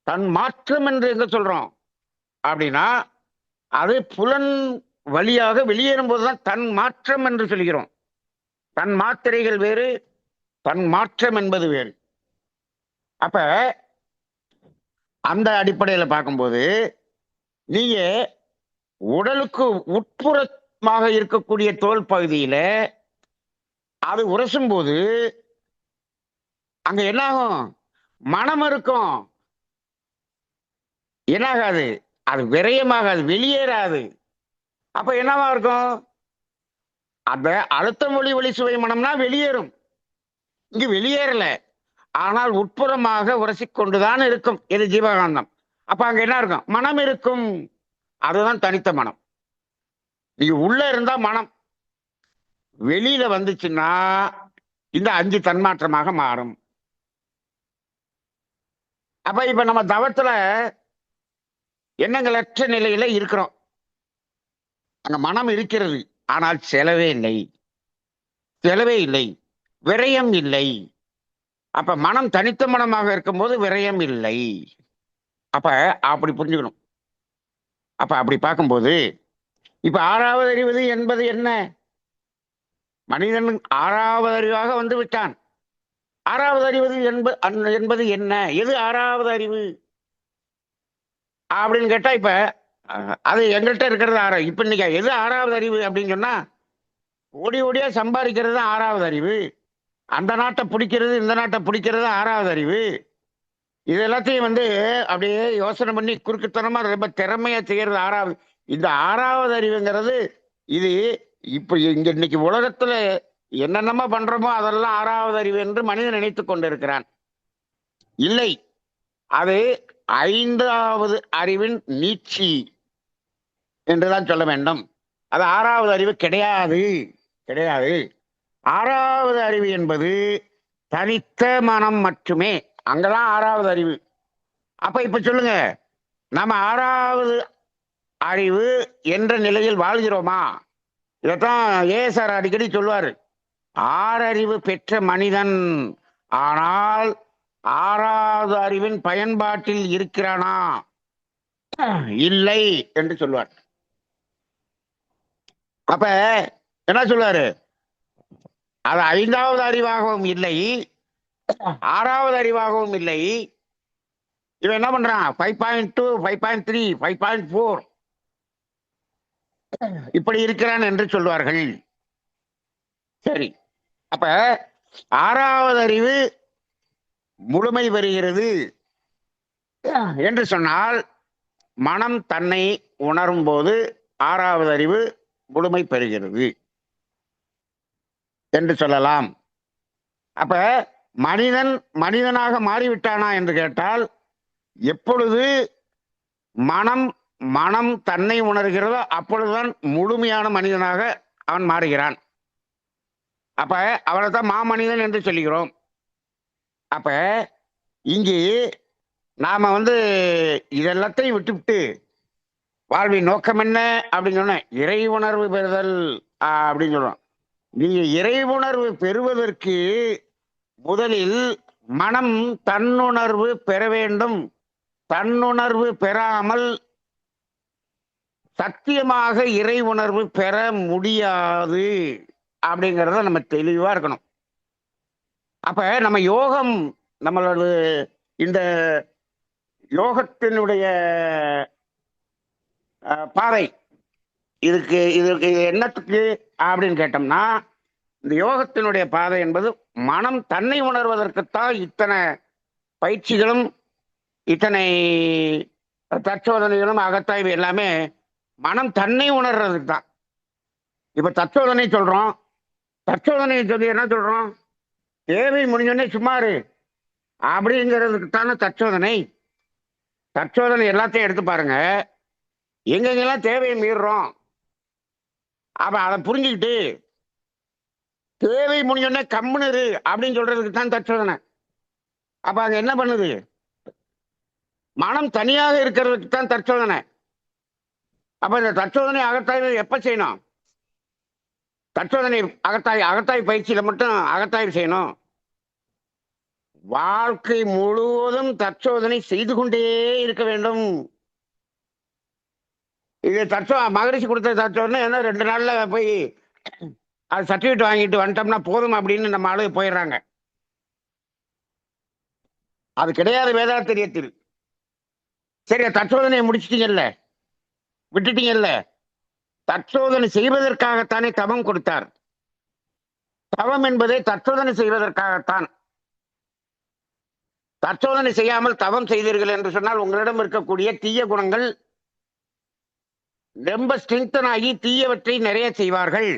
தன் மாற்றம் என்று எங்க சொல்றோம் அப்படின்னா அது புலன் வழியாக வெளியேறும் போதுதான் தன் மாற்றம் என்று சொல்கிறோம். தன் மாத்திரைகள் வேறு, தன் மாற்றம் என்பது வேறு. அப்ப அந்த அடிப்படையில் பார்க்கும்போது நீங்க உடலுக்கு உட்புறமாக இருக்கக்கூடிய தோல் பகுதியில அது உரசும் போது அங்க என்ன ஆகும்? மனம் இருக்கும். என்னாகாது? அது விரயமாகாது, வெளியேறாது. அப்ப என்னவா இருக்கும்? அந்த அழுத்தம், ஒளி, ஒளி, சுவை, மனம்னா வெளியேறும். இங்கு வெளியேறல, ஆனால் உட்புறமாக உரசிக்கொண்டுதான் இருக்கும். இது ஜீவகாந்தம். அப்ப அங்க என்ன இருக்கும்? மனம் இருக்கும். அதுதான் தனித்த மனம். நீ உள்ள இருந்தா மனம், வெளியில வந்துச்சுன்னா இந்த 5 தன்மாற்றமாக மாறும். அப்ப இப்ப நம்ம தவத்துல எண்ணங்களற்ற நிலையில இருக்கிறோம். அங்க மனம் இருக்கிறது, ஆனால் செலவே இல்லை, செலவே இல்லை, விரயம் இல்லை. அப்ப மனம் தனித்த மனமாக இருக்கும்போது விரயம் இல்லை. அப்ப அப்படி புரிஞ்சுக்கணும். அப்ப அப்படி பார்க்கும்போது இப்ப 6வது அறிவது என்பது என்ன? மனிதன் 6வது அறிவாக வந்து விட்டான். 6வது அறிவது என்பது என்ன? எது 6வது அறிவு அப்படின்னு கேட்டா இப்ப அது எங்கள்கிட்ட இருக்கிறது 6. இப்ப இன்னைக்கு எது 6வது அறிவு அப்படின்னு சொன்னா ஓடி ஓடியா சம்பாதிக்கிறது 6வது அறிவு. அந்த நாட்டை பிடிக்கிறது, இந்த நாட்டை பிடிக்கிறது 6வது அறிவு. இது எல்லாத்தையும் வந்து அப்படியே யோசனை பண்ணி குறுக்குத்தனமா ரொம்ப திறமையா செய்யறது 6வது. இந்த 6வது அறிவுங்கிறது இது இப்ப இங்க இன்னைக்கு உலகத்துல என்னென்னமா பண்றோமோ அதெல்லாம் 6வது அறிவு என்று மனிதன் நினைத்து கொண்டிருக்கிறான். இல்லை, அது 5வது அறிவின் நீட்சி என்றுதான் சொல்ல வேண்டும். அது 6வது அறிவு கிடையாது, கிடையாது. 6வது அறிவு என்பது தனித்த மனம் மட்டுமே. அங்கதான் 6வது அறிவு. அப்ப இப்ப சொல்லுங்க, நம்ம 6வது அறிவு என்ற நிலையில் வாழ்கிறோமா? இதைத்தான் ஏஎஸ்ஆர் அடிக்கடி சொல்லுவாரு. 6 அறிவு பெற்ற மனிதன், ஆனால் 6வது அறிவின் பயன்பாட்டில் இருக்கிறானா? இல்லை என்று சொல்லுவார். அப்ப என்ன சொல்லுவாரு? அது 5வது அறிவாகவும் இல்லை, 6வது அறிவாகவும் இல்லை. இவன் என்ன பண்றான்? 5.2, 5.3, 5.4 இப்படி இருக்கிறான் என்று சொல்வார்கள். சரி, அப்ப 6வது அறிவு முழுமை பெறுகிறது என்று சொன்னால் மனம் தன்னை உணரும் போது 6வது அறிவு முழுமை பெறுகிறது என்று சொல்லலாம். அப்ப மனிதன் மனிதனாக மாறிவிட்டானா என்று கேட்டால் எப்பொழுது மனம் மனம் தன்னை உணர்கிறதோ அப்பொழுதுதான் முழுமையான மனிதனாக அவன் மாறுகிறான். அப்ப அவனை தான் மாமனிதன் என்று சொல்லுகிறோம். அப்ப இங்கே நாம வந்து இதெல்லாத்தையும் விட்டுவிட்டு வாழ்வின் நோக்கம் என்ன அப்படின்னு சொன்ன இறை உணர்வு பெறுதல் அப்படின்னு சொல்றோம். நீங்க இறை உணர்வு பெறுவதற்கு முதலில் மனம் தன்னுணர்வு பெற வேண்டும். தன்னுணர்வு பெறாமல் சத்தியமாக இறை உணர்வு பெற முடியாது அப்படிங்கிறத நம்ம தெளிவா இருக்கணும். அப்ப நம்ம யோகம், நம்மளோட இந்த யோகத்தினுடைய பாதை இதுக்கு இதுக்கு என்னத்துக்கு அப்படின்னு கேட்டோம்னா, இந்த யோகத்தினுடைய பாதை என்பது மனம் தன்னை உணர்வதற்குத்தான் இத்தனை பயிற்சிகளும், இத்தனை தற்சோதனைகளும், அகத்தாய்வு எல்லாமே மனம் தன்னை உணர்றதுக்கு தான். இப்ப தற்சோதனை சொல்றோம். தற்சோதனை சொல்லி என்ன சொல்றோம்? தேவை முடிஞ்சோடனே சும்மாரு அப்படிங்கிறதுக்கு தானே தற்சோதனை. தற்சோதனை எல்லாத்தையும் எடுத்து பாருங்க. எங்கெங்கெல்லாம் தேவையை மீறுறோம், அப்ப அதை புரிஞ்சுக்கிட்டு தேவை முடிஞ்சோடனே கம்முன்னு இரு அப்படின்னு சொல்றதுக்கு தான் தற்சோதனை. அப்ப அங்க என்ன பண்ணுது? மனம் தனியாக இருக்கிறதுக்கு தான் தற்சோதனை. அப்ப இந்த தற்சோதனை அகத்தாய்வு எப்ப செய்யணும்? தற்சோதனை அகத்தாய்வு பயிற்சியில மட்டும் அகத்தாய்வு செய்யணும். வாழ்க்கை முழுவதும் தற்சோதனை செய்து கொண்டே இருக்க வேண்டும். இது மகரிஷி கொடுத்த தற்சோதனை என்ன 2 நாள்ல போய் அது சர்டிபிகேட் வாங்கிட்டு வந்துட்டோம்னா போதும் அப்படின்னு நம்ம ஆளு போயிடுறாங்க. அது கிடையாது வேதாத்திரியத்தில். சரி, தற்சோதனையை முடிச்சிட்டீங்கல்ல, விட்டுட்டீங்கல்ல. தற்சோதனை செய்வதற்காகத்தானே தவம் கொடுத்தார். தவம் என்பதே தற்சோதனை செய்வதற்காகத்தான். தற்சோதனை செய்யாமல் தவம் செய்தீர்கள் என்று சொன்னால் உங்களிடம் இருக்கக்கூடிய தீய குணங்கள் ரொம்ப ஸ்ட்ரெங்தன் ஆகி தீயவற்றை நிறைய செய்வார்கள்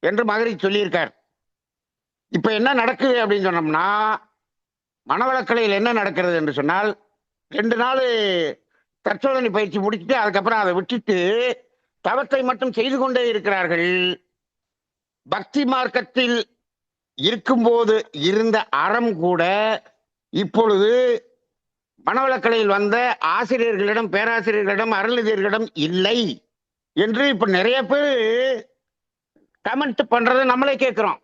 என்று மகரிஷி சொல்லியிருக்கார். இப்ப என்ன நடக்குது அப்படின்னு சொன்னோம்னா, மனவளக்கலையில் என்ன நடக்கிறது என்று சொன்னால், 2 நாள் தற்சோதனை பயிற்சி முடிச்சுட்டு அதுக்கப்புறம் அதை விட்டுட்டு தவத்தை மட்டும் செய்து கொண்டே இருக்கிறார்கள். பக்தி மார்க்கத்தில் இருக்கும்போது இருந்த அறம் கூட இப்பொழுது மனவளக்கலையில் வந்த ஆசிரியர்களிடம், பேராசிரியர்களிடம், அருளதியர்களிடம் இல்லை என்று இப்ப நிறைய பேர் கமெண்ட் பண்றதை நம்மளே கேட்கிறோம்.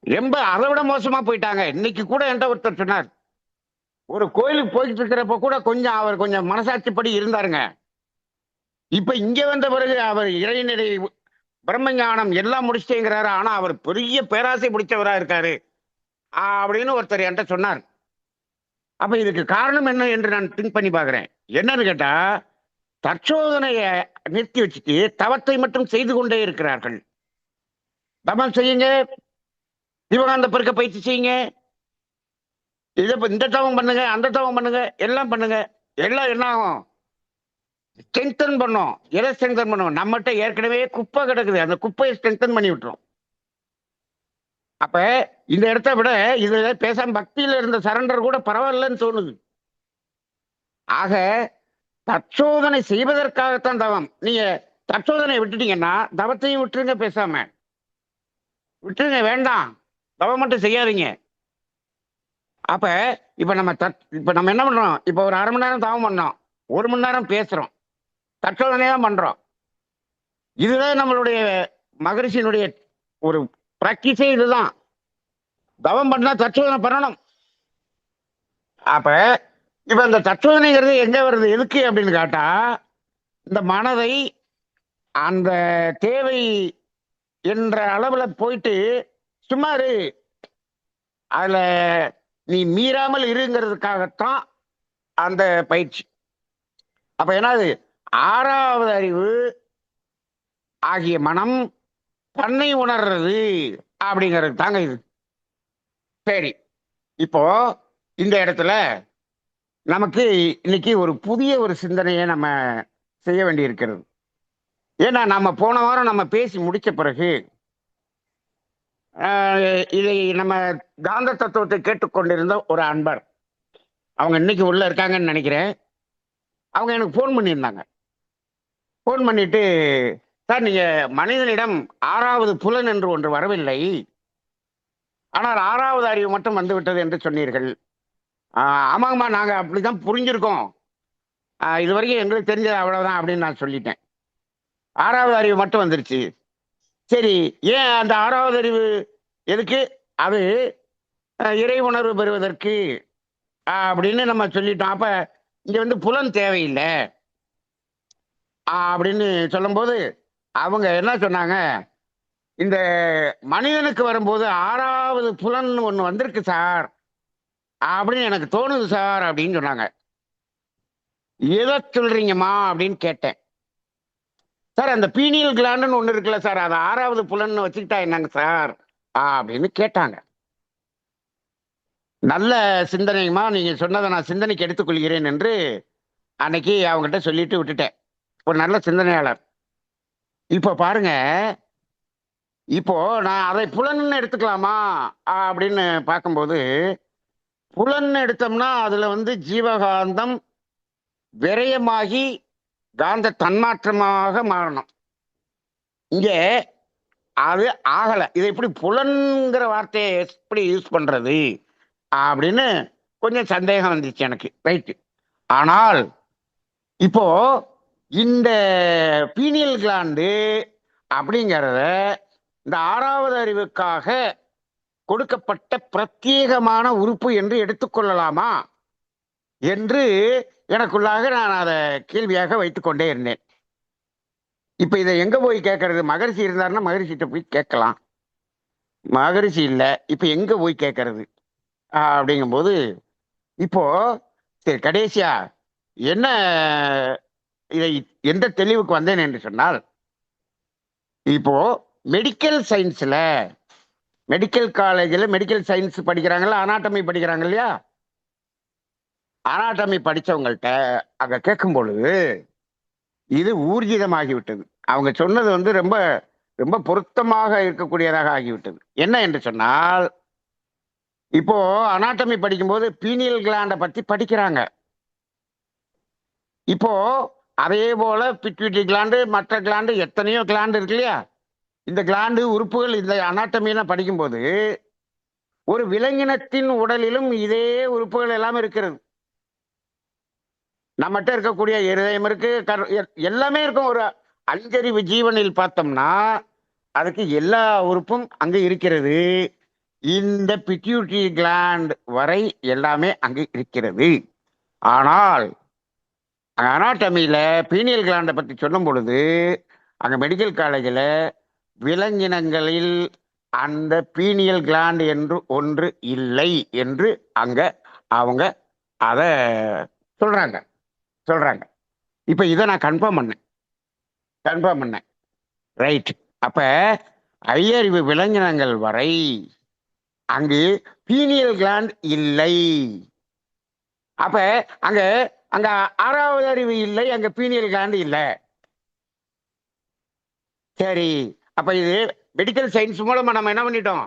ரொம்ப அதை விட மோசமா போயிட்டாங்க. இன்னைக்கு கூட என்கிட்ட ஒருத்தர் சொன்னார், ஒரு கோயிலுக்கு போயிட்டு இருக்கிறப்ப கூட அவர் கொஞ்சம் மனசாட்சிப்படி இருந்தாருங்க. இப்ப இங்க வந்த பிறகு அவர் இறைநிலை, பிரம்மஞானம் எல்லாம் முடிச்சுட்டேங்கிறாரு. ஆனா அவர் பெரிய பேராசை பிடிச்சவரா இருக்காரு அப்படின்னு ஒருத்தர் என்கிட்ட சொன்னார். அப்ப இதுக்கு காரணம் என்ன என்று நான் திங்க் பண்ணி பாக்குறேன். என்னன்னு கேட்டா, தற்சோதனையை நிறுத்தி வச்சுட்டு தவத்தை மட்டும் செய்து கொண்டே இருக்கிறார்கள். தவம் செய்யுங்க, சிவகாந்த பெருக்க பயிற்சி செய்யுங்க, இந்த தவம் பண்ணுங்க, அந்த தவம் பண்ணுங்க, எல்லாம் பண்ணுங்க. எல்லாம் என்ன ஆகும்? ஸ்ட்ரென்தன் பண்ணோம். எதை ஸ்ட்ரென்தன் பண்ணுவோம்? நம்மகிட்ட ஏற்கனவே குப்பை கிடக்குது, அந்த குப்பையை ஸ்ட்ரென்தன் பண்ணி விட்டுரும். அப்ப இந்த இடத்த விட இதுல பேசாம பக்தியில இருந்த சரண்டர் கூட பரவாயில்லன்னு தோணுது. ஆக தற்சோதனை செய்வதற்காகத்தான் தவம். நீங்க தற்சோதனை விட்டுட்டீங்கன்னா தவத்தையும் விட்டுருங்க, பேசாம விட்டுருங்க, வேண்டாம், தவம் மட்டும் செய்யாதீங்க. அப்ப இப்ப நம்ம என்ன பண்றோம்? இப்ப ஒரு 1/2 மணி நேரம் தவம் பண்ணோம், 1 மணி நேரம் பேசுறோம், தற்சோதனை தான் பண்றோம். இதுதான் நம்மளுடைய மகரிஷியினுடைய ஒரு பிராக்டிஸே. இதுதான் தவம் பண்ணா தற்சோதனை பண்ணணும். அப்ப இப்ப இந்த தற்சோதனைங்கிறது எங்க வருது, எதுக்கு அப்படின்னு கேட்டா, இந்த மனதை அந்த தேவை என்ற அளவுல போயிட்டு சும்மா இரு, அதுல நீ மீறாமல் இருங்கிறதுக்காகத்தான் அந்த பயிற்சி. அப்ப என்னது? 6வது அறிவு ஆகிய மனம் தன்னை உணர்றது அப்படிங்கிறது தாங்க இது. சரி, இப்போ இந்த இடத்துல நமக்கு இன்னைக்கு ஒரு புதிய ஒரு சிந்தனையை நம்ம செய்ய வேண்டி இருக்கிறது. ஏன்னா நம்ம போன வாரம் நம்ம பேசி முடிச்ச பிறகு இதை நம்ம காந்த தத்துவத்தை கேட்டுக்கொண்டிருந்த ஒரு அன்பர், அவங்க இன்னைக்கு உள்ள இருக்காங்கன்னு நினைக்கிறேன், அவங்க எனக்கு ஃபோன் பண்ணியிருந்தாங்க. ஃபோன் பண்ணிட்டு, சார் நீங்க மனிதனிடம் 6வது புலன் என்று ஒன்று வரவில்லை, ஆனால் 6வது அறிவு மட்டும் வந்து விட்டது என்று சொன்னீர்கள். ஆமாங்கம்மா, நாங்க அப்படிதான் புரிஞ்சிருக்கோம், இது வரைக்கும் எங்களுக்கு தெரிஞ்சது அவ்வளவுதான் அப்படின்னு நான் சொல்லிட்டேன். 6வது அறிவு மட்டும் வந்துருச்சு. சரி, ஏன் அந்த 6வது அறிவு எதுக்கு? அது இறை உணர்வு பெறுவதற்கு அப்படின்னு நம்ம சொல்லிட்டோம். அப்ப இங்க வந்து புலன் தேவையில்லை அப்படின்னு சொல்லும்போது அவங்க என்ன சொன்னாங்க, இந்த மனிதனுக்கு வரும்போது 6வது புலன் ஒண்ணு வந்திருக்கு சார், அப்படின்னு எனக்கு தோணுது சார் அப்படின்னு சொன்னாங்க. எதை சொல்றீங்கம்மா அப்படின்னு கேட்டேன். சார் அந்த பீனியல் கிளாண்டுன்னு ஒண்ணு இருக்குல்ல சார், அது 6வது புலன்னு வச்சுக்கிட்டா என்னங்க சார் அப்படின்னு கேட்டாங்க. நல்ல சிந்தனையுமா, நீங்க சொன்னதை நான் சிந்தனைக்கு எடுத்துக்கொள்கிறேன் என்று அன்னைக்கு அவங்ககிட்ட சொல்லிட்டு விட்டுட்டேன். ஒரு நல்ல சிந்தனையாளர். இப்ப பாருங்க, இப்போ நான் அதை புலன்னு எடுத்துக்கலாமா அப்படின்னு பார்க்கும்போது, புலன்னு எடுத்தோம்னா அதுல வந்து ஜீவகாந்தம் விரயமாகி காந்த தன்மாற்றமாக மாறணும். இங்க அது ஆகல. இதை எப்படி புலன்கிற வார்த்தையை எப்படி யூஸ் பண்றது அப்படின்னு கொஞ்சம் சந்தேகம் வந்துச்சு எனக்கு. ரைட்டு. ஆனால் இப்போ இந்த பீனியல் கிளாண்டு அப்படிங்கிறத இந்த 6வது அறிவுக்காக கொடுக்கப்பட்ட பிரத்யேகமான உறுப்பு என்று எடுத்துக்கொள்ளலாமா என்று எனக்குள்ளாக நான் அதை கேள்வியாக வைத்துக் கொண்டே இருந்தேன். இப்ப இதை எங்க போய் கேட்கறது? மகரிஷி இருந்தாருன்னா மகரிஷிட்ட போய் கேட்கலாம். மகரிஷி இல்ல, இப்ப எங்க போய் கேட்கறது அப்படிங்கும்போது, இப்போ சரி கடைசியா என்ன இதை எந்த தெளிவுக்கு வந்தேன் என்று சொன்னால், இப்போ மெடிக்கல் சயின்ஸ்ல மெடிக்கல் காலேஜில் மெடிக்கல் சயின்ஸ் படிக்கிறாங்கல்ல, அனாட்டமி படிக்கிறாங்க இல்லையா, அனாட்டமி படிச்சவங்கள்ட்ட அங்க கேட்கும் பொழுது இது ஊர்ஜிதமாகிவிட்டது. அவங்க சொன்னது வந்து ரொம்ப ரொம்ப பொருத்தமாக இருக்கக்கூடியதாக ஆகிவிட்டது. என்ன என்று சொன்னால், இப்போ அனாட்டமி படிக்கும்போது பீனியல் கிளாண்டை பத்தி படிக்கிறாங்க. இப்போ அதே போல பிட்யூட்டரி கிளாண்டு, மற்ற கிளாண்டு, எத்தனையோ கிளாண்டு இருக்கு இல்லையா, இந்த கிளாண்டு உறுப்புகள் இந்த அனாட்டமியெல்லாம் படிக்கும்போது ஒரு விலங்கினத்தின் உடலிலும் இதே உறுப்புகள் எல்லாம் இருக்கிறது. நம்மகிட்ட இருக்கக்கூடிய இருதயம் இருக்கு, எல்லாமே இருக்கும். ஒரு அஞ்சறிவு ஜீவனில் பார்த்தோம்னா அதுக்கு எல்லா உறுப்பும் அங்க இருக்கிறது. இந்த பிட்யூட்டரி கிளாண்ட் வரை எல்லாமே அங்கு இருக்கிறது. ஆனால் அனாட்டமியில பீனியல் கிளாண்டை பத்தி சொல்லும் பொழுது அங்க மெடிக்கல் காலேஜில் விலங்கினங்களில் அந்த பீனியல் கிளாண்ட் என்று ஒன்று இல்லை என்று அங்க அவங்க அத சொல்றாங்க சொல்றாங்க. இப்ப இதை நான் கன்ஃபார்ம் பண்ணேன். ரைட். அப்ப ஐயறிவு விலங்கினங்கள் வரை அங்கு பீனியல் கிளாண்ட் இல்லை. அப்ப அங்க அங்க 6வது அறிவு இல்லை, அங்க பீனியல் கிளாண்ட் இல்லை. சரி, அப்ப இது மெடிக்கல் சயின்ஸ் மூலமா நம்ம என்ன பண்ணிட்டோம்?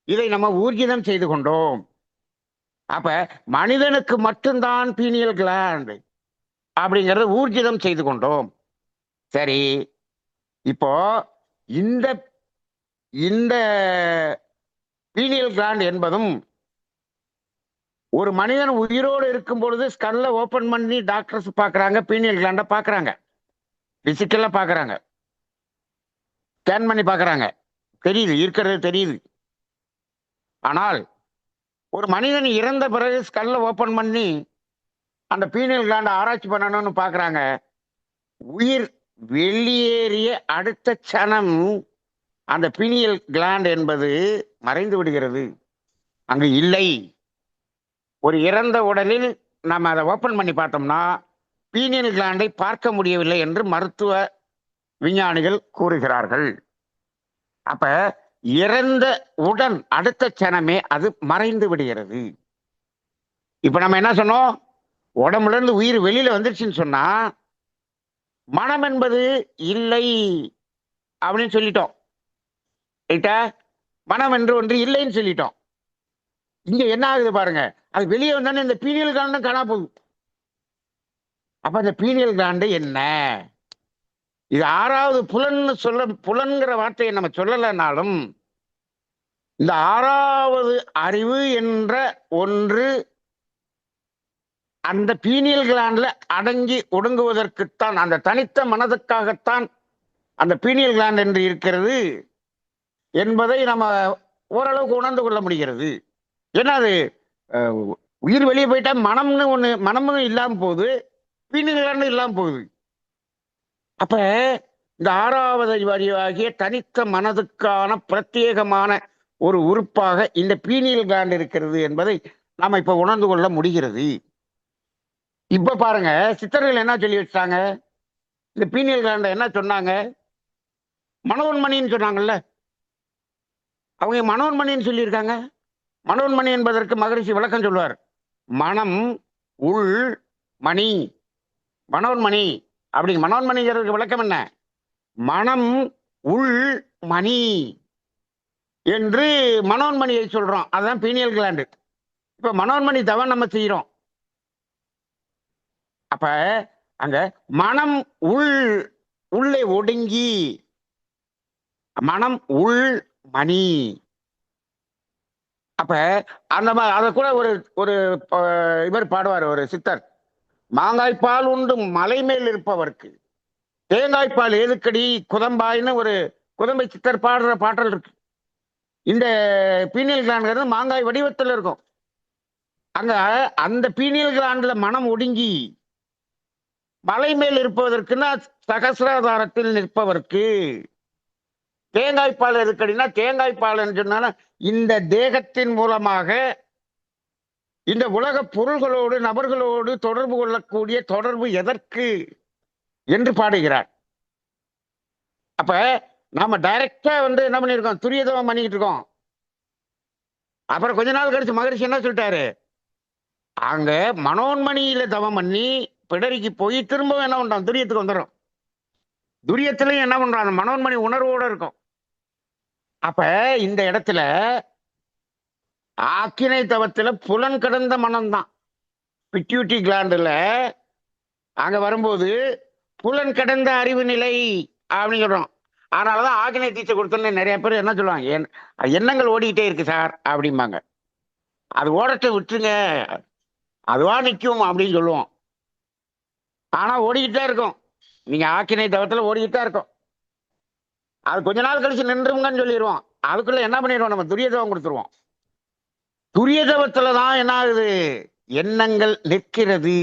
இதை நம்ம ஊர்ஜிதம் செய்து கொண்டோம். அப்ப மனிதனுக்கு மட்டும்தான் பீனியல் கிளாண்ட் அப்படிங்கறத ஊர்ஜிதம் செய்து கொண்டோம். சரி, இப்போ இந்த இந்த பீனியல் கிளாண்ட் என்பதும் ஒரு மனிதன் உயிரோடு இருக்கும் பொழுது ஸ்கல்ல ஓபன் பண்ணி டாக்டர்ஸ் பாக்குறாங்க, பீனியல் கிளாண்ட பாக்குறாங்க, பிசிக்கலா பாக்குறாங்க, ஸ்கேன் பண்ணி பாக்குறாங்க, தெரியுது, இருக்கிறது தெரியுது. ஆனால் ஒரு மனிதன் இறந்த பிறகு ஸ்கல்ல ஓபன் பண்ணி அந்த பீனியல் கிளாண்ட ஆராய்ச்சி பண்ணணும்னு பாக்குறாங்க. உயிர் வெளியேறிய அடுத்த சனம் அந்த பீனியல் கிளாண்ட் என்பது மறைந்து விடுகிறது, அங்கு இல்லை. ஒரு இறந்த உடலில் நம்ம அதை ஓபன் பண்ணி பார்த்தோம்னா பீனியல் கிளாண்டை பார்க்க முடியவில்லை என்று மருத்துவ விஞ்ஞானிகள் கூறுகிறார்கள். அப்ப இறந்த உடன் அடுத்த சனமே அது மறைந்து விடுகிறது. இப்ப நம்ம என்ன சொன்னோம்? உடம்புல இருந்து உயிர் வெளியில வந்துருச்சுன்னு சொன்னா மனம் என்பது இல்லை அப்படின்னு சொல்லிட்டோம். ரைட்டா? மனம் என்று ஒன்று இல்லைன்னு சொல்லிட்டோம். இங்க என்ன ஆகுது பாருங்க, அது வெளியே வந்தானே இந்த பீனியல் கிளாண்டும் காணா போகுது. அப்ப அந்த பீனியல் கிளாண்டு என்ன? இது 6வது புலன்கிற வார்த்தையை நம்ம சொல்லலைனாலும் இந்த 6வது அறிவு என்ற ஒன்று அந்த பீனியல் கிளாண்ட்ல அடங்கி ஒடுங்குவதற்குத்தான், அந்த தனித்த மனதுக்காகத்தான் அந்த பீனியல் கிளாண்ட் என்று இருக்கிறது என்பதை நம்ம ஓரளவுக்கு உணர்ந்து கொள்ள முடிகிறது. ஏன்னா அது உயிர் வெளியே போயிட்டா மனமும் இல்லாம போகுது, பீனியல் கிளாண்டும் இல்லாம போகுது. அப்ப இந்த 6வது அறிவாகிய தனித்த மனதுக்கான பிரத்யேகமான ஒரு உறுப்பாக இந்த பீனியல் கிளாண்ட் இருக்கிறது என்பதை நாம இப்ப உணர்ந்து கொள்ள முடிகிறது. இப்ப பாருங்க, சித்தர்கள் என்ன சொல்லி வச்சாங்க? இந்த பீனியல் கிளாண்ட என்ன சொன்னாங்க? மனோன்மணின்னு சொன்னாங்கல்ல. அவங்க மனோன்மணின்னு சொல்லியிருக்காங்க. மனோன்மணி என்பதற்கு மகரிஷி விளக்கம் சொல்லுவார். மனம், உள், மணி. மனோன்மணி அப்படி மனோன்மணிங்கிறதுக்கு விளக்கம் என்ன? மனம், உள், மணி என்று மனோன்மணியை சொல்றோம். அதுதான் பீனியல் கிளாண்டு. இப்ப மனோன்மணி தவம் நம்ம செய்யறோம். அப்ப அங்க மனம் உள்ளே ஒடுங்கி, மனம் உள் மணி. அப்ப அந்த அத கூட ஒரு ஒரு இவர் பாடுவார், ஒரு சித்தர். மாங்காய்ப்பால் உண்டு மலை மேல் இருப்பவர்க்கு தேங்காய்ப்பால் ஏதுக்கடி குதம்பாயின்னு ஒரு குதம்பை சித்தர் பாடுற பாடல் இருக்கு. இந்த பீனியல் கிளாண்டுங்கிறது மாங்காய் வடிவத்தில் இருக்கும். அங்க அந்த பீனியல் கிளாண்டுல மனம் ஒடுங்கி மலை மேல் இருப்பதற்குன்னா சகசிராதாரத்தில் நிற்பவர்க்கு. தேங்காய்ப்பால் எதுக்கடினா தேங்காய்ப்பால் சொன்னா இந்த தேகத்தின் மூலமாக இந்த உலக பொருள்களோடு நபர்களோடு தொடர்பு கொள்ளக்கூடிய தொடர்பு எதற்கு என்று பாடுகிறார். அப்ப நாம டைரக்டா என்ன பண்ணிருக்கோம்? துரியதவம் பண்ணிக்கிட்டு இருக்கோம். அப்புறம் கொஞ்ச நாள் கழிச்சு மகரிஷி என்ன சொல்லிட்டாரு? அங்க மனோன்மணியில தவம் பண்ணி பிடரிக்கு போய் திரும்ப என்ன பண்றோம்? துரியத்துக்கு வந்துடும். துரியத்திலையும் என்ன பண்றான்? மனோன்மணி உணர்வோட இருக்கும். அப்ப இந்த இடத்துல ஆக்கினை தவத்துல புலன் கடந்த மனம்தான். பிட்யூட்டி கிளாண்டுல அங்க வரும்போது புலன் கடந்த அறிவு நிலை அப்படின்னு சொல்றோம். அதனாலதான் ஆக்கினை தீட்சை கொடுத்தோன்னு நிறைய பேர் என்ன சொல்லுவாங்க? எண்ணங்கள் ஓடிக்கிட்டே இருக்கு சார் அப்படிம்பாங்க. அது ஓடத்தை விட்டுருங்க, அதுவா நிற்கும் அப்படின்னு சொல்லுவோம். ஆனா ஓடிக்கிட்டே இருக்கும். நீங்க ஆக்கினை தவத்துல ஓடிக்கிட்டே இருக்கும். அது கொஞ்ச நாள் கழிச்சு நின்றுங்கன்னு சொல்லிடுவோம். அதுக்குள்ள என்ன பண்ணிடுவோம்? நம்ம துரிய தவம் கொடுத்துருவோம். துரிய தவத்துலதான் என்ன ஆகுது? எண்ணங்கள் நிற்கிறது.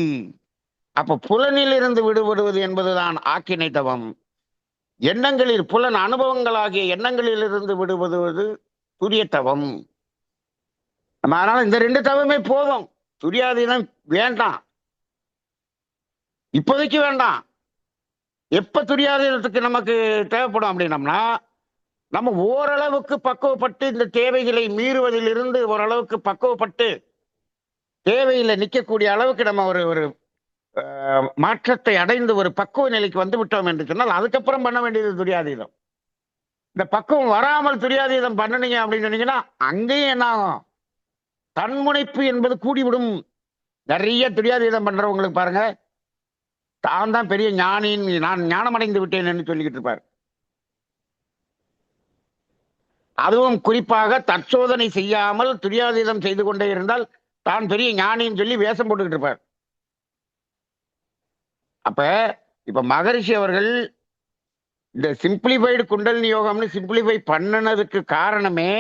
அப்ப புலனில் இருந்து விடுபடுவது என்பதுதான் ஆக்கினை தவம். எண்ணங்களில் புலன் அனுபவங்களாகிய எண்ணங்களில் இருந்து விடுபடுவது துரிய தவம். அதனால இந்த 2 தவமே போதும். துரியாதீனம் வேண்டாம், இப்போதைக்கு வேண்டாம். எப்ப துரியாதீனத்துக்கு நமக்கு தேவைப்படும் அப்படின்னம்னா, நம்ம ஓரளவுக்கு பக்குவப்பட்டு இந்த தேவைகளை மீறுவதில் இருந்து ஓரளவுக்கு பக்குவப்பட்டு தேவையில நிற்கக்கூடிய அளவுக்கு நம்ம ஒரு மாற்றத்தை அடைந்து ஒரு பக்குவ நிலைக்கு வந்து விட்டோம் என்று சொன்னால் அதுக்கப்புறம் பண்ண வேண்டியது துரியாதீதம். இந்த பக்குவம் வராமல் துரியாதீதம் பண்ணனீங்க அப்படின்னு சொன்னீங்கன்னா அங்கேயும் என்ன ஆகும்? தன்முனைப்பு என்பது கூடிவிடும். நிறைய துரியாதீதம் பண்றவங்களுக்கு பாருங்க, தான் தான் பெரிய ஞானின்னு, நான் ஞானம் அடைந்து விட்டேன் சொல்லிக்கிட்டு இருப்பார். அதுவும் குறிப்பாக தற்சோதனை செய்யாமல் துரியாதீதம் செய்து கொண்டே இருந்தால் தான் பெரிய ஞானின்னு சொல்லி வேஷம் போட்டுக்கிட்டு இருப்பார். அப்ப இப்ப மகரிஷி அவர்கள் இந்த சிம்பிளிஃபைடு குண்டலினி யோகம்னு சிம்பிளிஃபை பண்ணனதுக்கு காரணமே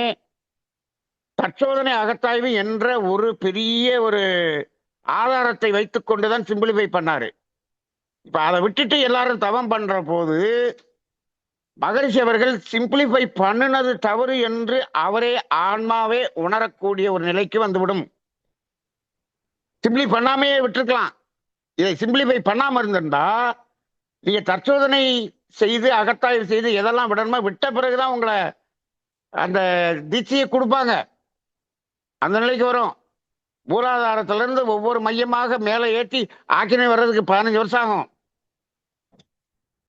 தற்சோதனை அகத்தாய்வு என்ற ஒரு பெரிய ஒரு ஆதாரத்தை வைத்துக் கொண்டுதான் சிம்பிளிஃபை பண்ணாரு. இப்ப அதை விட்டுட்டு எல்லாரும் தவம் பண்ற போது மகரிஷி அவர்கள் சிம்பிளிஃபை பண்ணினது தவறு என்று அவரே ஆன்மாவே உணரக்கூடிய ஒரு நிலைக்கு வந்துவிடும். சிம்பிளி பண்ணாமே விட்டுருக்கலாம். இதை சிம்பிளிஃபை பண்ணாம இருந்திருந்தா நீங்க தற்சோதனை செய்து அகத்தாய்வு செய்து எதெல்லாம் விடணுமோ விட்ட பிறகுதான் உங்களை அந்த தீட்சையை கொடுப்பாங்க. அந்த நிலைக்கு வரும். மூலாதாரத்துல இருந்து ஒவ்வொரு மையமாக மேலே ஏற்றி ஆக்கினை வர்றதுக்கு 15 வருஷம் ஆகும்.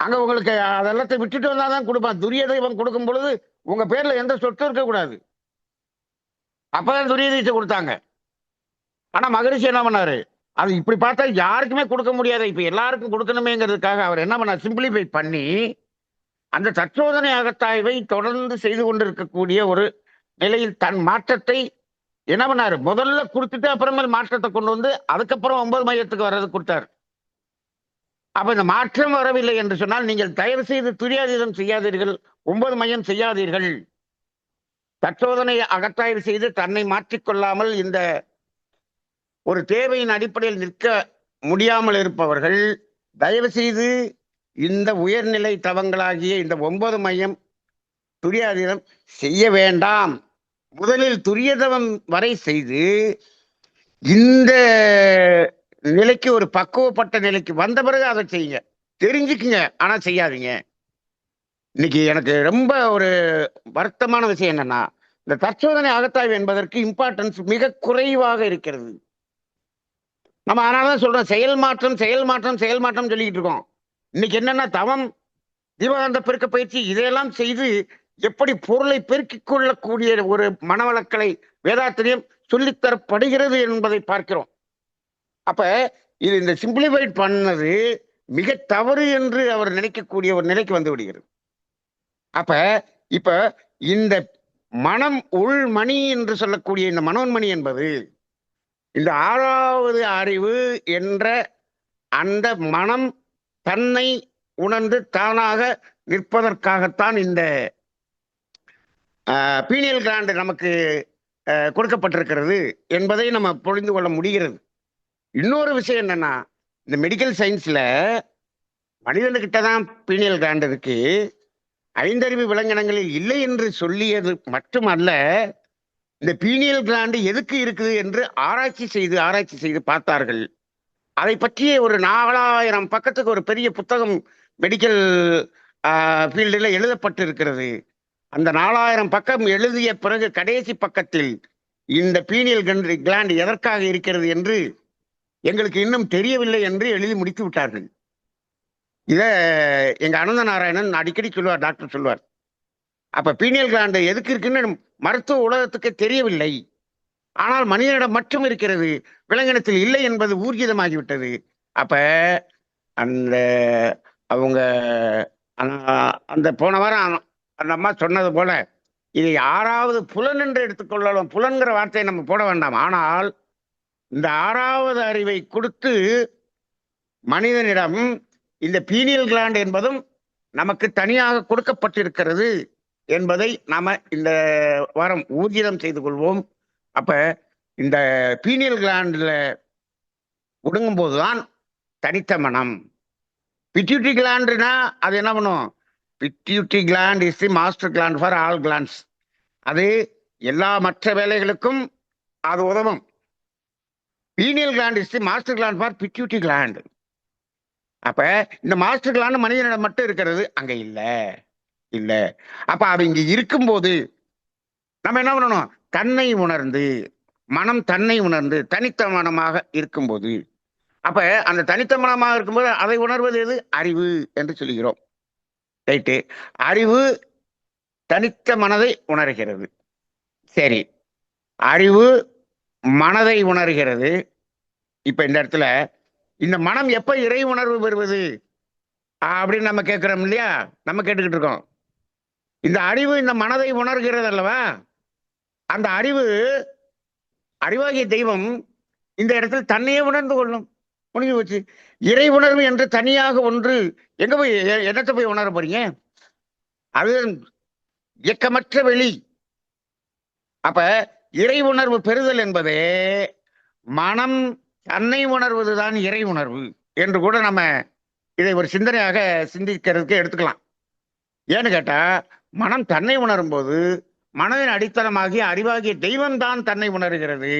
அங்க உங்களுக்கு அதெல்லாத்தையும் விட்டுட்டு வந்தாதான் கொடுப்பான். துரிய தெய்வம் கொடுக்கும் பொழுது உங்க பேர்ல எந்த சொத்து இருக்கக்கூடாது. அப்பதான் துரிய தீட்சை கொடுத்தாங்க. ஆனா மகரிஷி என்ன பண்ணாரு? அது இப்படி பார்த்தா யாருக்குமே கொடுக்க முடியாது, இப்ப எல்லாருக்கும் கொடுக்கணுமேங்கிறதுக்காக அவர் என்ன பண்ணார்? சிம்பிளிஃபை பண்ணி அந்த தற்சோதனை அகத்தாய்வை தொடர்ந்து செய்து கொண்டிருக்கக்கூடிய ஒரு நிலையில் தன் மாற்றத்தை என்ன பண்ணாரு? முதல்ல கொடுத்துட்டு அப்புறமேல் மாற்றத்தை கொண்டு வந்து அதுக்கப்புறம் 9 மையத்துக்கு வர்றது கொடுத்தாரு. அப்ப இந்த மாற்றம் வரவில்லை என்று சொன்னால் நீங்கள் தயவு செய்து துரியாதீதம் செய்யாதீர்கள், 9 மையம் செய்யாதீர்கள். தற்சோதனை அகத்தாய்வு செய்து தன்னை மாற்றிக்கொள்ளாமல் இந்த ஒரு தேவையின் அடிப்படையில் நிற்க முடியாமல் இருப்பவர்கள் தயவு செய்து இந்த உயர்நிலை தவங்களாகிய இந்த 9 மையம் துரியாதீதம் செய்ய வேண்டாம். முதலில் துரியதவம் வரை செய்து இந்த நிலைக்கு ஒரு பக்குவப்பட்ட நிலைக்கு வந்த பிறகு அதை செய்யுங்க. தெரிஞ்சுக்குங்க, ஆனா செய்யாதீங்க. இன்னைக்கு எனக்கு ரொம்ப ஒரு வருத்தமான விஷயம் என்னன்னா, இந்த தற்சோதனை அகத்தாய்வு என்பதற்கு இம்பார்ட்டன்ஸ் மிக குறைவாக இருக்கிறது. நம்ம அதனாலதான் சொல்றோம், செயல் மாற்றம் செயல் மாற்றம் செயல் மாற்றம் சொல்லிக்கிட்டு இருக்கோம். இன்னைக்கு என்னன்னா தவம், ஜீவகாந்த பெருக்க பயிற்சி இதையெல்லாம் செய்து எப்படி பொருளை பெருக்கிக் கொள்ளக்கூடிய ஒரு மனவளக்கலை வேதாத்திரியம் சொல்லித்தரப்படுகிறது என்பதை பார்க்கிறோம். அப்ப இது இந்த சிம்பிளிஃபைட் பண்ணது மிக தவறு என்று அவர் நினைக்கக்கூடிய ஒரு நிலைக்கு வந்து விடுகிறது. அப்ப இப்ப இந்த மனம் உள்மணி என்று சொல்லக்கூடிய இந்த மனோன்மணி என்பது இந்த 6வது அறிவு என்ற அந்த மனம் தன்னை உணர்ந்து தானாக நிற்பதற்காகத்தான் இந்த பீனியல் கிளாண்ட் நமக்கு கொடுக்கப்பட்டிருக்கிறது என்பதை நம்ம புரிந்து கொள்ள முடிகிறது. இன்னொரு விஷயம் என்னன்னா, இந்த மெடிக்கல் சயின்ஸ்ல மனிதனுக்கிட்ட தான் பீனியல் கிளாண்ட் இருக்கு, ஐந்தறிவு விலங்கினங்களில் இல்லை என்று சொல்லியது மட்டுமல்ல, இந்த பீனியல் கிளாண்ட் எதுக்கு இருக்குது என்று ஆராய்ச்சி செய்து பார்த்தார்கள். அதை பற்றிய ஒரு 4000 பக்கத்துக்கு ஒரு பெரிய புத்தகம் மெடிக்கல் ஃபீல்டில் எழுதப்பட்டு இருக்கிறது. அந்த 4000 பக்கம் எழுதிய பிறகு கடைசி பக்கத்தில் இந்த பீனியல் கிளாண்ட் எதற்காக இருக்கிறது என்று எங்களுக்கு இன்னும் தெரியவில்லை என்று எழுதி முடித்து விட்டார்கள். இத எங்க அனந்த நாராயணன் அடிக்கடி சொல்லுவார், டாக்டர் சொல்லுவார். அப்ப பீனியல் கிளாண்ட் எதுக்கு இருக்குன்னு மருத்துவ உலகத்துக்கு தெரியவில்லை. ஆனால் மனிதனிடம் மட்டும் இருக்கிறது, விலங்கினத்தில் இல்லை என்பது ஊர்ஜிதமாகிவிட்டது. அப்ப அந்த அவங்க அந்த போன வாரம் அந்த அம்மா சொன்னது போல இதை 6வது புலன் என்று எடுத்துக்கொள்ளலாம். புலன்கிற வார்த்தையை நம்ம போட வேண்டாம். ஆனால் இந்த 6வது அறிவை கொடுத்து மனிதனிடம் இந்த பீனியல் கிளாண்ட் என்பதும் நமக்கு தனியாக கொடுக்கப்பட்டிருக்கிறது என்பதை நாம இந்த வாரம் ஊர்ஜிதம் செய்து கொள்வோம். அப்ப இந்த பீனியல் கிளாண்ட்ல ஒடுங்கும் போதுதான் தனித்த மனம். பிட்யூட்டரி கிளாண்ட்னா அது என்ன பண்ணும்? Pituitary gland is the master gland for all glands. அது எல்லா மற்ற வேலைகளுக்கும் அது உதவும். Pineal gland is the master gland for pituitary gland. அப்ப இந்த மாஸ்டர் கிளாண்ட் மனிதனிடம் மட்டும் இருக்கிறது, அங்க இல்ல. அப்ப அது இங்க இருக்கும்போது நம்ம என்ன பண்ணணும்? தன்னை உணர்ந்து, மனம் தன்னை உணர்ந்து தனித்த மனமாக இருக்கும்போது, அப்ப அந்த தனித்த மனமாக இருக்கும்போது அதை உணர்வது எது? அறிவு என்று சொல்கிறோம். ரைட்டு. அறிவு தனித்த மனதை உணர்கிறது. சரி, அறிவு மனதை உணர்கிறது. இப்ப இந்த இடத்துல இந்த மனம் எப்ப இறை உணர்வு பெறுவது அப்படின்னு நம்ம கேட்கிறோம் இல்லையா? நம்ம கேட்டுக்கிட்டு இருக்கோம். இந்த அறிவு இந்த மனதை உணர்கிறது அல்லவா? அந்த அறிவாகிய தெய்வம் இந்த இடத்தில் தன்னையே உணர்ந்து கொள்ளும். முடிஞ்சு போச்சு. இறை உணர்வு என்று தனியாக ஒன்று எங்க போய் என்னத்தை போய் உணர போறீங்க? அது இயக்கமற்ற வெளி. அப்ப இறை உணர்வு பெறுதல் என்பதே மனம் தன்னை உணர்வதுதான் இறை உணர்வு என்று கூட நம்ம இதை ஒரு சிந்தனையாக சிந்திக்கிறதுக்கு எடுத்துக்கலாம். ஏன்னு கேட்டா, மனம் தன்னை உணரும் போது மனதின் அடித்தளமாகிய அறிவாகிய தெய்வம் தான் தன்னை உணர்கிறது.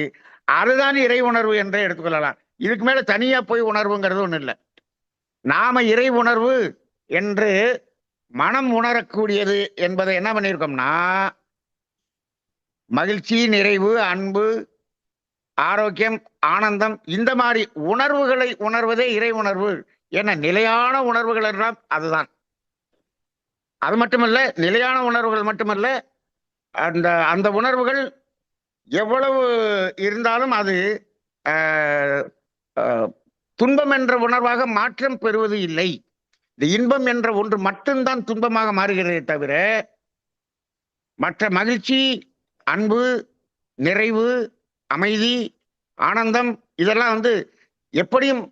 அதுதான் இறை உணர்வு என்றே எடுத்துக்கொள்ளலாம். இதுக்கு மேல தனியா போய் உணர்வுங்கிறது ஒண்ணு இல்லை. நாம இறை உணர்வு என்று மனம் உணரக்கூடியது என்பதை என்ன பண்ணியிருக்கோம்னா, மகிழ்ச்சி, நிறைவு, அன்பு, ஆரோக்கியம், ஆனந்தம், இந்த மாதிரி உணர்வுகளை உணர்வதே இறை உணர்வு என நிலையான உணர்வுகள் எல்லாம் அதுதான். அது மட்டுமல்ல, நிலையான உணர்வுகள் மட்டுமல்ல, அந்த அந்த உணர்வுகள் எவ்வளவு இருந்தாலும் அது துன்பம் என்ற உணர்வாக மாற்றம் பெறுவது இல்லை. இந்த இன்பம் என்ற ஒன்று மட்டும்தான் துன்பமாக மாறுகிறதே தவிர, மற்ற மகிழ்ச்சி, அன்பு, நிறைவு, அமைதி, ஆனந்தம் இதெல்லாம் எப்படியும்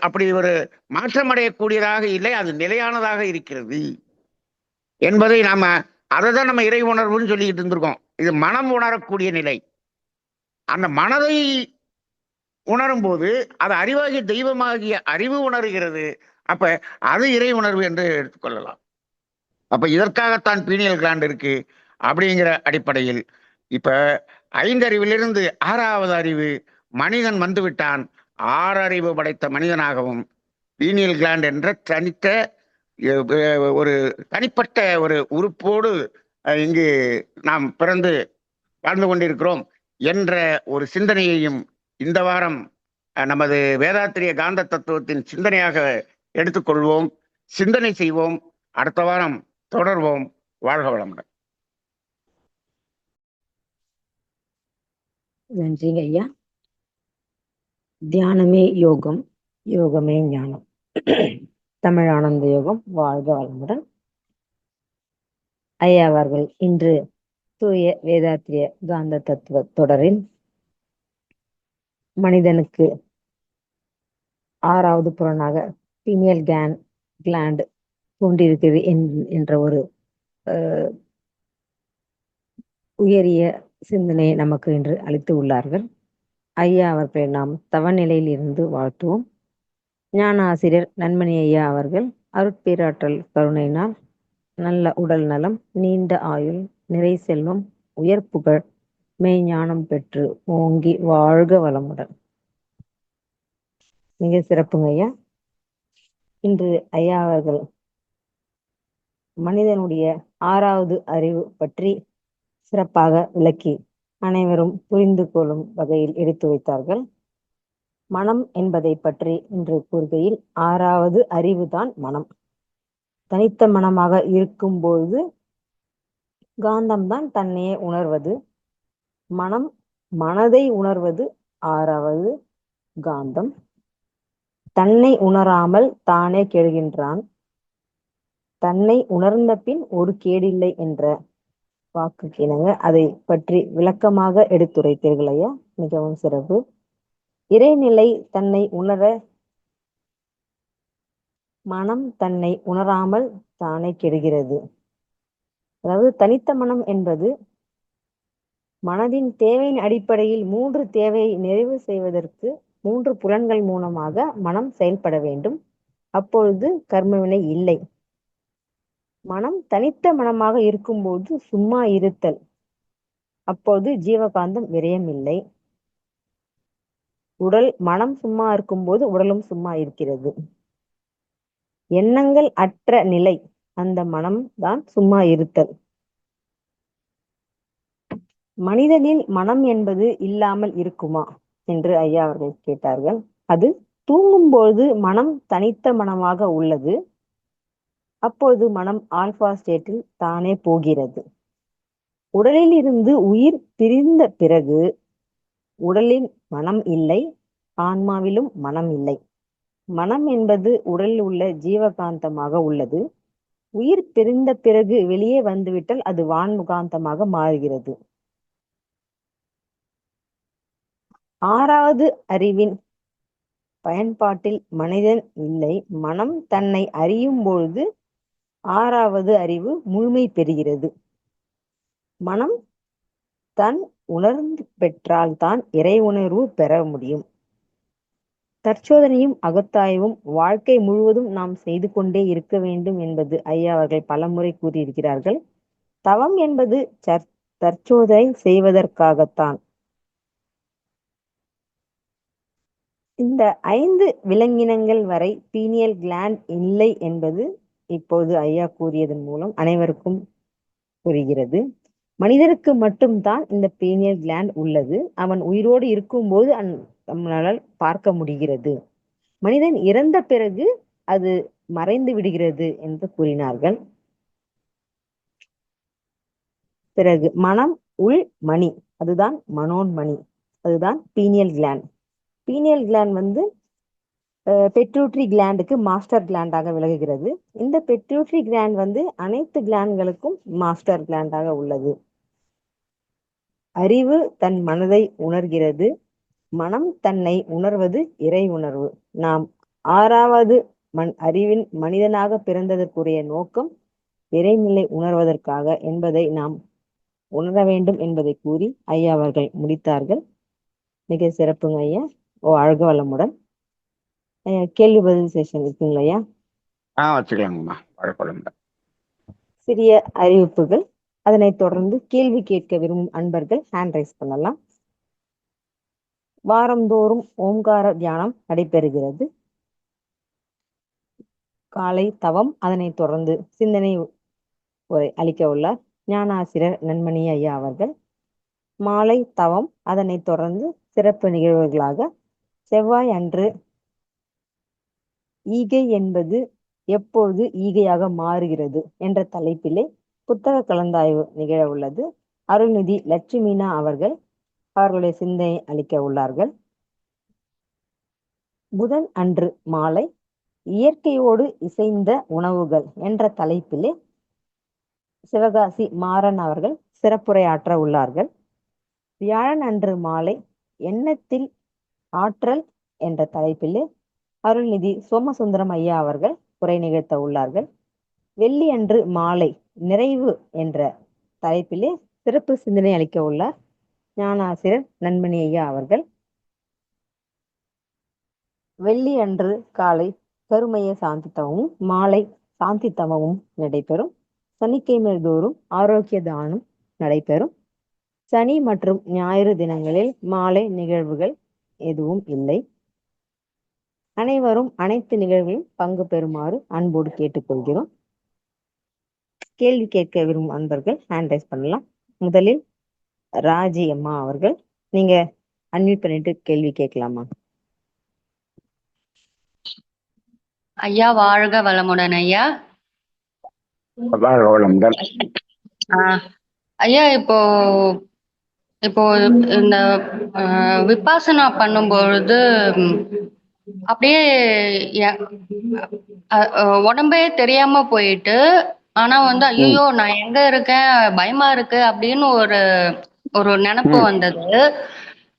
அப்படி ஒரு மாற்றம் அடையக்கூடியதாக இல்லை. அது நிலையானதாக இருக்கிறது என்பதை அதை தான் நம்ம இறை உணர்வுன்னு சொல்லிக்கிட்டு இருந்திருக்கோம். இது மனம் உணரக்கூடிய நிலை. அந்த மனதை உணரும் போது அது அறிவாகிய தெய்வமாகிய அறிவு உணர்கிறது. அப்ப அது இறை உணர்வு என்று எடுத்துக்கொள்ளலாம். அப்ப இதற்காகத்தான் பீனியல் கிளாண்ட் இருக்கு அப்படிங்கிற அடிப்படையில் இப்ப 5 அறிவிலிருந்து 6வது அறிவு மனிதன் வந்துவிட்டான் ஆறறிவு படைத்த மனிதனாகவும் பீனியல் கிளாண்ட் என்ற ஒரு தனிப்பட்ட ஒரு உறுப்போடு இங்கு நாம் பிறந்து வாழ்ந்து கொண்டிருக்கிறோம் என்ற ஒரு சிந்தனையையும் இந்த வாரம் நமது வேதாத்திரிய காந்த தத்துவத்தின் சிந்தனையாக எடுத்துக்கொள்வோம், சிந்தனை செய்வோம். அடுத்த வாரம் தொடர்வோம். வாழ்க வளமுடன். நன்றிங்க ஐயா. தியானமே யோகம், யோகமே ஞானம். தமிழ் ஆனந்த யோகம். வாழ்க வளமுடன். ஐயா அவர்கள் இன்று தூய வேதாத்திரிய காந்த தத்துவ தொடரில் மனிதனுக்கு 6வது புலனாக பீனியல் கிளாண்ட் தோன்றியிருக்கிறது என்ற ஒரு உயரிய சிந்தனையை நமக்கு இன்று அளித்து உள்ளார்கள். ஐயா அவர்களை நாம் தவநிலையில் இருந்து வாழ்த்துவோம். ஞான ஆசிரியர் நன்மணி ஐயா அவர்கள் அருட்பேராற்றல் கருணையினால் நல்ல உடல் நலம், நீண்ட ஆயுள், நிறை செல்வம், உயர் புகழ், மெய்ஞானம் பெற்று ஓங்கி வாழ்க வளமுடன். மிக சிறப்புங்க ஐயா. இன்று ஐயா அவர்கள் மனிதனுடைய 6வது அறிவு பற்றி சிறப்பாக விளக்கி அனைவரும் புரிந்து கொள்ளும் வகையில் எடுத்து வைத்தார்கள். மனம் என்பதை பற்றி இன்று கூறுகையில் 6வது அறிவுதான் மனம். தனித்த மனமாக இருக்கும்போது காந்தம்தான் தன்னையே உணர்வது. மனம் மனதை உணர்வது 6வது காந்தம். தன்னை உணராமல் தானே கெடுகின்றான். தன்னை உணர்ந்த பின் ஒரு கேடில்லை என்ற வாக்கு இணங்க அதை பற்றி விளக்கமாக எடுத்துரைத்தீர்கள் ஐயா. மிகவும் சிறப்பு. இறைநிலை தன்னை உணர மனம் தன்னை உணராமல் தானே கெடுகிறது. அதாவது தனித்த மனம் என்பது மனதின் தேவையின் அடிப்படையில் 3 தேவையை நிறைவு செய்வதற்கு 3 புலன்கள் மூலமாக மனம் செயல்பட வேண்டும். அப்பொழுது கர்மவினை இல்லை. மனம் தனித்த மனமாக இருக்கும்போது சும்மா இருத்தல், அப்போது ஜீவகாந்தம் விரயம் இல்லை. மனம் சும்மா இருக்கும்போது உடலும் சும்மா இருக்கிறது. எண்ணங்கள் அற்ற நிலை, அந்த மனம் தான் சும்மா இருத்தல். மனிதனில் மனம் என்பது இல்லாமல் இருக்குமா என்று ஐயா அவர்கள் கேட்டார்கள். அது தூங்கும்போது மனம் தனித்த மனமாக உள்ளது. அப்போது மனம் ஆல்பா ஸ்டேட்டில் தானே போகிறது. உடலில் இருந்து உயிர் பிரிந்த பிறகு உடலில் மனம் இல்லை, ஆன்மாவிலும் மனம் இல்லை. மனம் என்பது உடலில் உள்ள ஜீவகாந்தமாக உள்ளது. உயிர் பிரிந்த பிறகு வெளியே வந்துவிட்டால் அது வான்முகாந்தமாக மாறுகிறது. 6வது அறிவின் பயன்பாட்டில் மனிதன் இல்லை. மனம் தன்னை அறியும் பொழுது 6வது அறிவு முழுமை பெறுகிறது. மனம் தன் உணர்ந்து பெற்றால் தான் இறை உணர்வு பெற முடியும். தற்சோதனையும் அகத்தாய்வும் வாழ்க்கை முழுவதும் நாம் செய்து கொண்டே இருக்க வேண்டும் என்பது ஐயா அவர்கள் பலமுறை கூறியிருக்கிறார்கள். தவம் என்பது தற்சோதனை செய்வதற்காகத்தான். இந்த 5 விலங்கினங்கள் வரை பீனியல் கிளாண்ட் இல்லை என்பது இப்போது ஐயா கூறியதன் மூலம் அனைவருக்கும் புரிகிறது. மனிதருக்கு மட்டும்தான் இந்த பீனியல் கிளாண்ட் உள்ளது. அவன் உயிரோடு இருக்கும்போது நம்மளால் பார்க்க முடிகிறது. மனிதன் இறந்த பிறகு அது மறைந்து விடுகிறது என்று கூறினார்கள். பிறகு மனம் உள் மணி, அதுதான் மனோன்மணி, அதுதான் pineal gland. Pineal gland pituitary கிளாண்டுக்கு மாஸ்டர் கிளாண்டாக விளங்குகிறது. இந்த பெட்ரூட்ரி கிளாண்ட் அனைத்து கிளாண்ட்களுக்கும் மாஸ்டர் கிளாண்டாக உள்ளது. அறிவு தன் மனதை உணர்கிறது. மனம் தன்னை உணர்வது இறை உணர்வு. நாம் 6வது அறிவின் மனிதனாக பிறந்ததற்குரிய நோக்கம் இறைநிலை உணர்வதற்காக என்பதை நாம் உணர வேண்டும் என்பதை கூறி ஐயா அவர்கள் முடித்தார்கள். மிக சிறப்புங்க ஐயா. வாழ்க வளமுடன். கேள்வி பதில் செஷன் இருக்குங்களா ஐயா? வச்சுக்கலாங்கம்மா. வாழ்க. சிறிய அறிவிப்புகள். அதனைத் தொடர்ந்து கேள்வி கேட்க விரும்பும் அன்பர்கள் ஹேண்ட் ரைஸ் பண்ணலாம். வாரந்தோறும் ஓம்கார தியானம் நடைபெறுகிறது. காலை தவம், அதனைத் தொடர்ந்து சிந்தனை உரை அளிக்க உள்ளார் ஞானாசிரியர் நன்மணி ஐயா அவர்கள். மாலை தவம், அதனைத் தொடர்ந்து சிறப்பு நிகழ்வுகளாக செவ்வாய் அன்று ஈகை என்பது எப்பொழுது ஈகையாக மாறுகிறது என்ற தலைப்பிலே புத்தக கலந்தாய்வு நிகழ உள்ளது. அருள்நிதி லட்சுமினா அவர்களுடைய சிந்தனை அளிக்க உள்ளார்கள். புதன் அன்று மாலை இயற்கையோடு இசைந்த உணவுகள் என்ற தலைப்பிலே சிவகாசி மாறன் அவர்கள் சிறப்புரையாற்ற உள்ளார்கள். வியாழன் அன்று மாலை எண்ணத்தில் ஆற்றல் என்ற தலைப்பிலே அருள்நிதி சோமசுந்தரம் ஐயா அவர்கள் உரை நிகழ்த்த உள்ளார்கள். வெள்ளி அன்று மாலை நிறைவு என்ற தலைப்பிலே சிறப்பு சிந்தனை அளிக்க உள்ளார் ஞானாசிரியர் நன்மணி ஐயா அவர்கள். வெள்ளி அன்று காலை கருமைய சாந்தி தவமும் மாலை சாந்தி தவமும் நடைபெறும். சனிக்கிழமை தோறும் ஆரோக்கிய தானம் நடைபெறும். சனி மற்றும் ஞாயிறு தினங்களில் மாலை நிகழ்வுகள் எதுவும் இல்லை. அனைவரும் அனைத்து நிகழ்வுகளிலும் பங்கு பெறுமாறு அன்போடு கேட்டுக்கொள்கிறோம். கேள்வி கேட்க விரும்பும் அன்பர்கள் ஹேண்ட் ரைஸ் பண்ணலாம். முதலில் ராஜி அம்மா அவர்கள், நீங்க அன்மியூட் பண்ணிட்டு கேள்வி கேட்கலாமா? ஐயா வாழ்க வளமுடன் ஐயா. ஐயா, இப்போ இப்போ இந்த விபாசனா பண்ணும்பொழுது அப்படியே உடம்பே தெரியாம போயிட்டு, ஆனா வந்து ஐயோ நான் எங்க இருக்கேன், பயமா இருக்கு அப்படின்னு ஒரு ஒரு நினைப்பு வந்தது.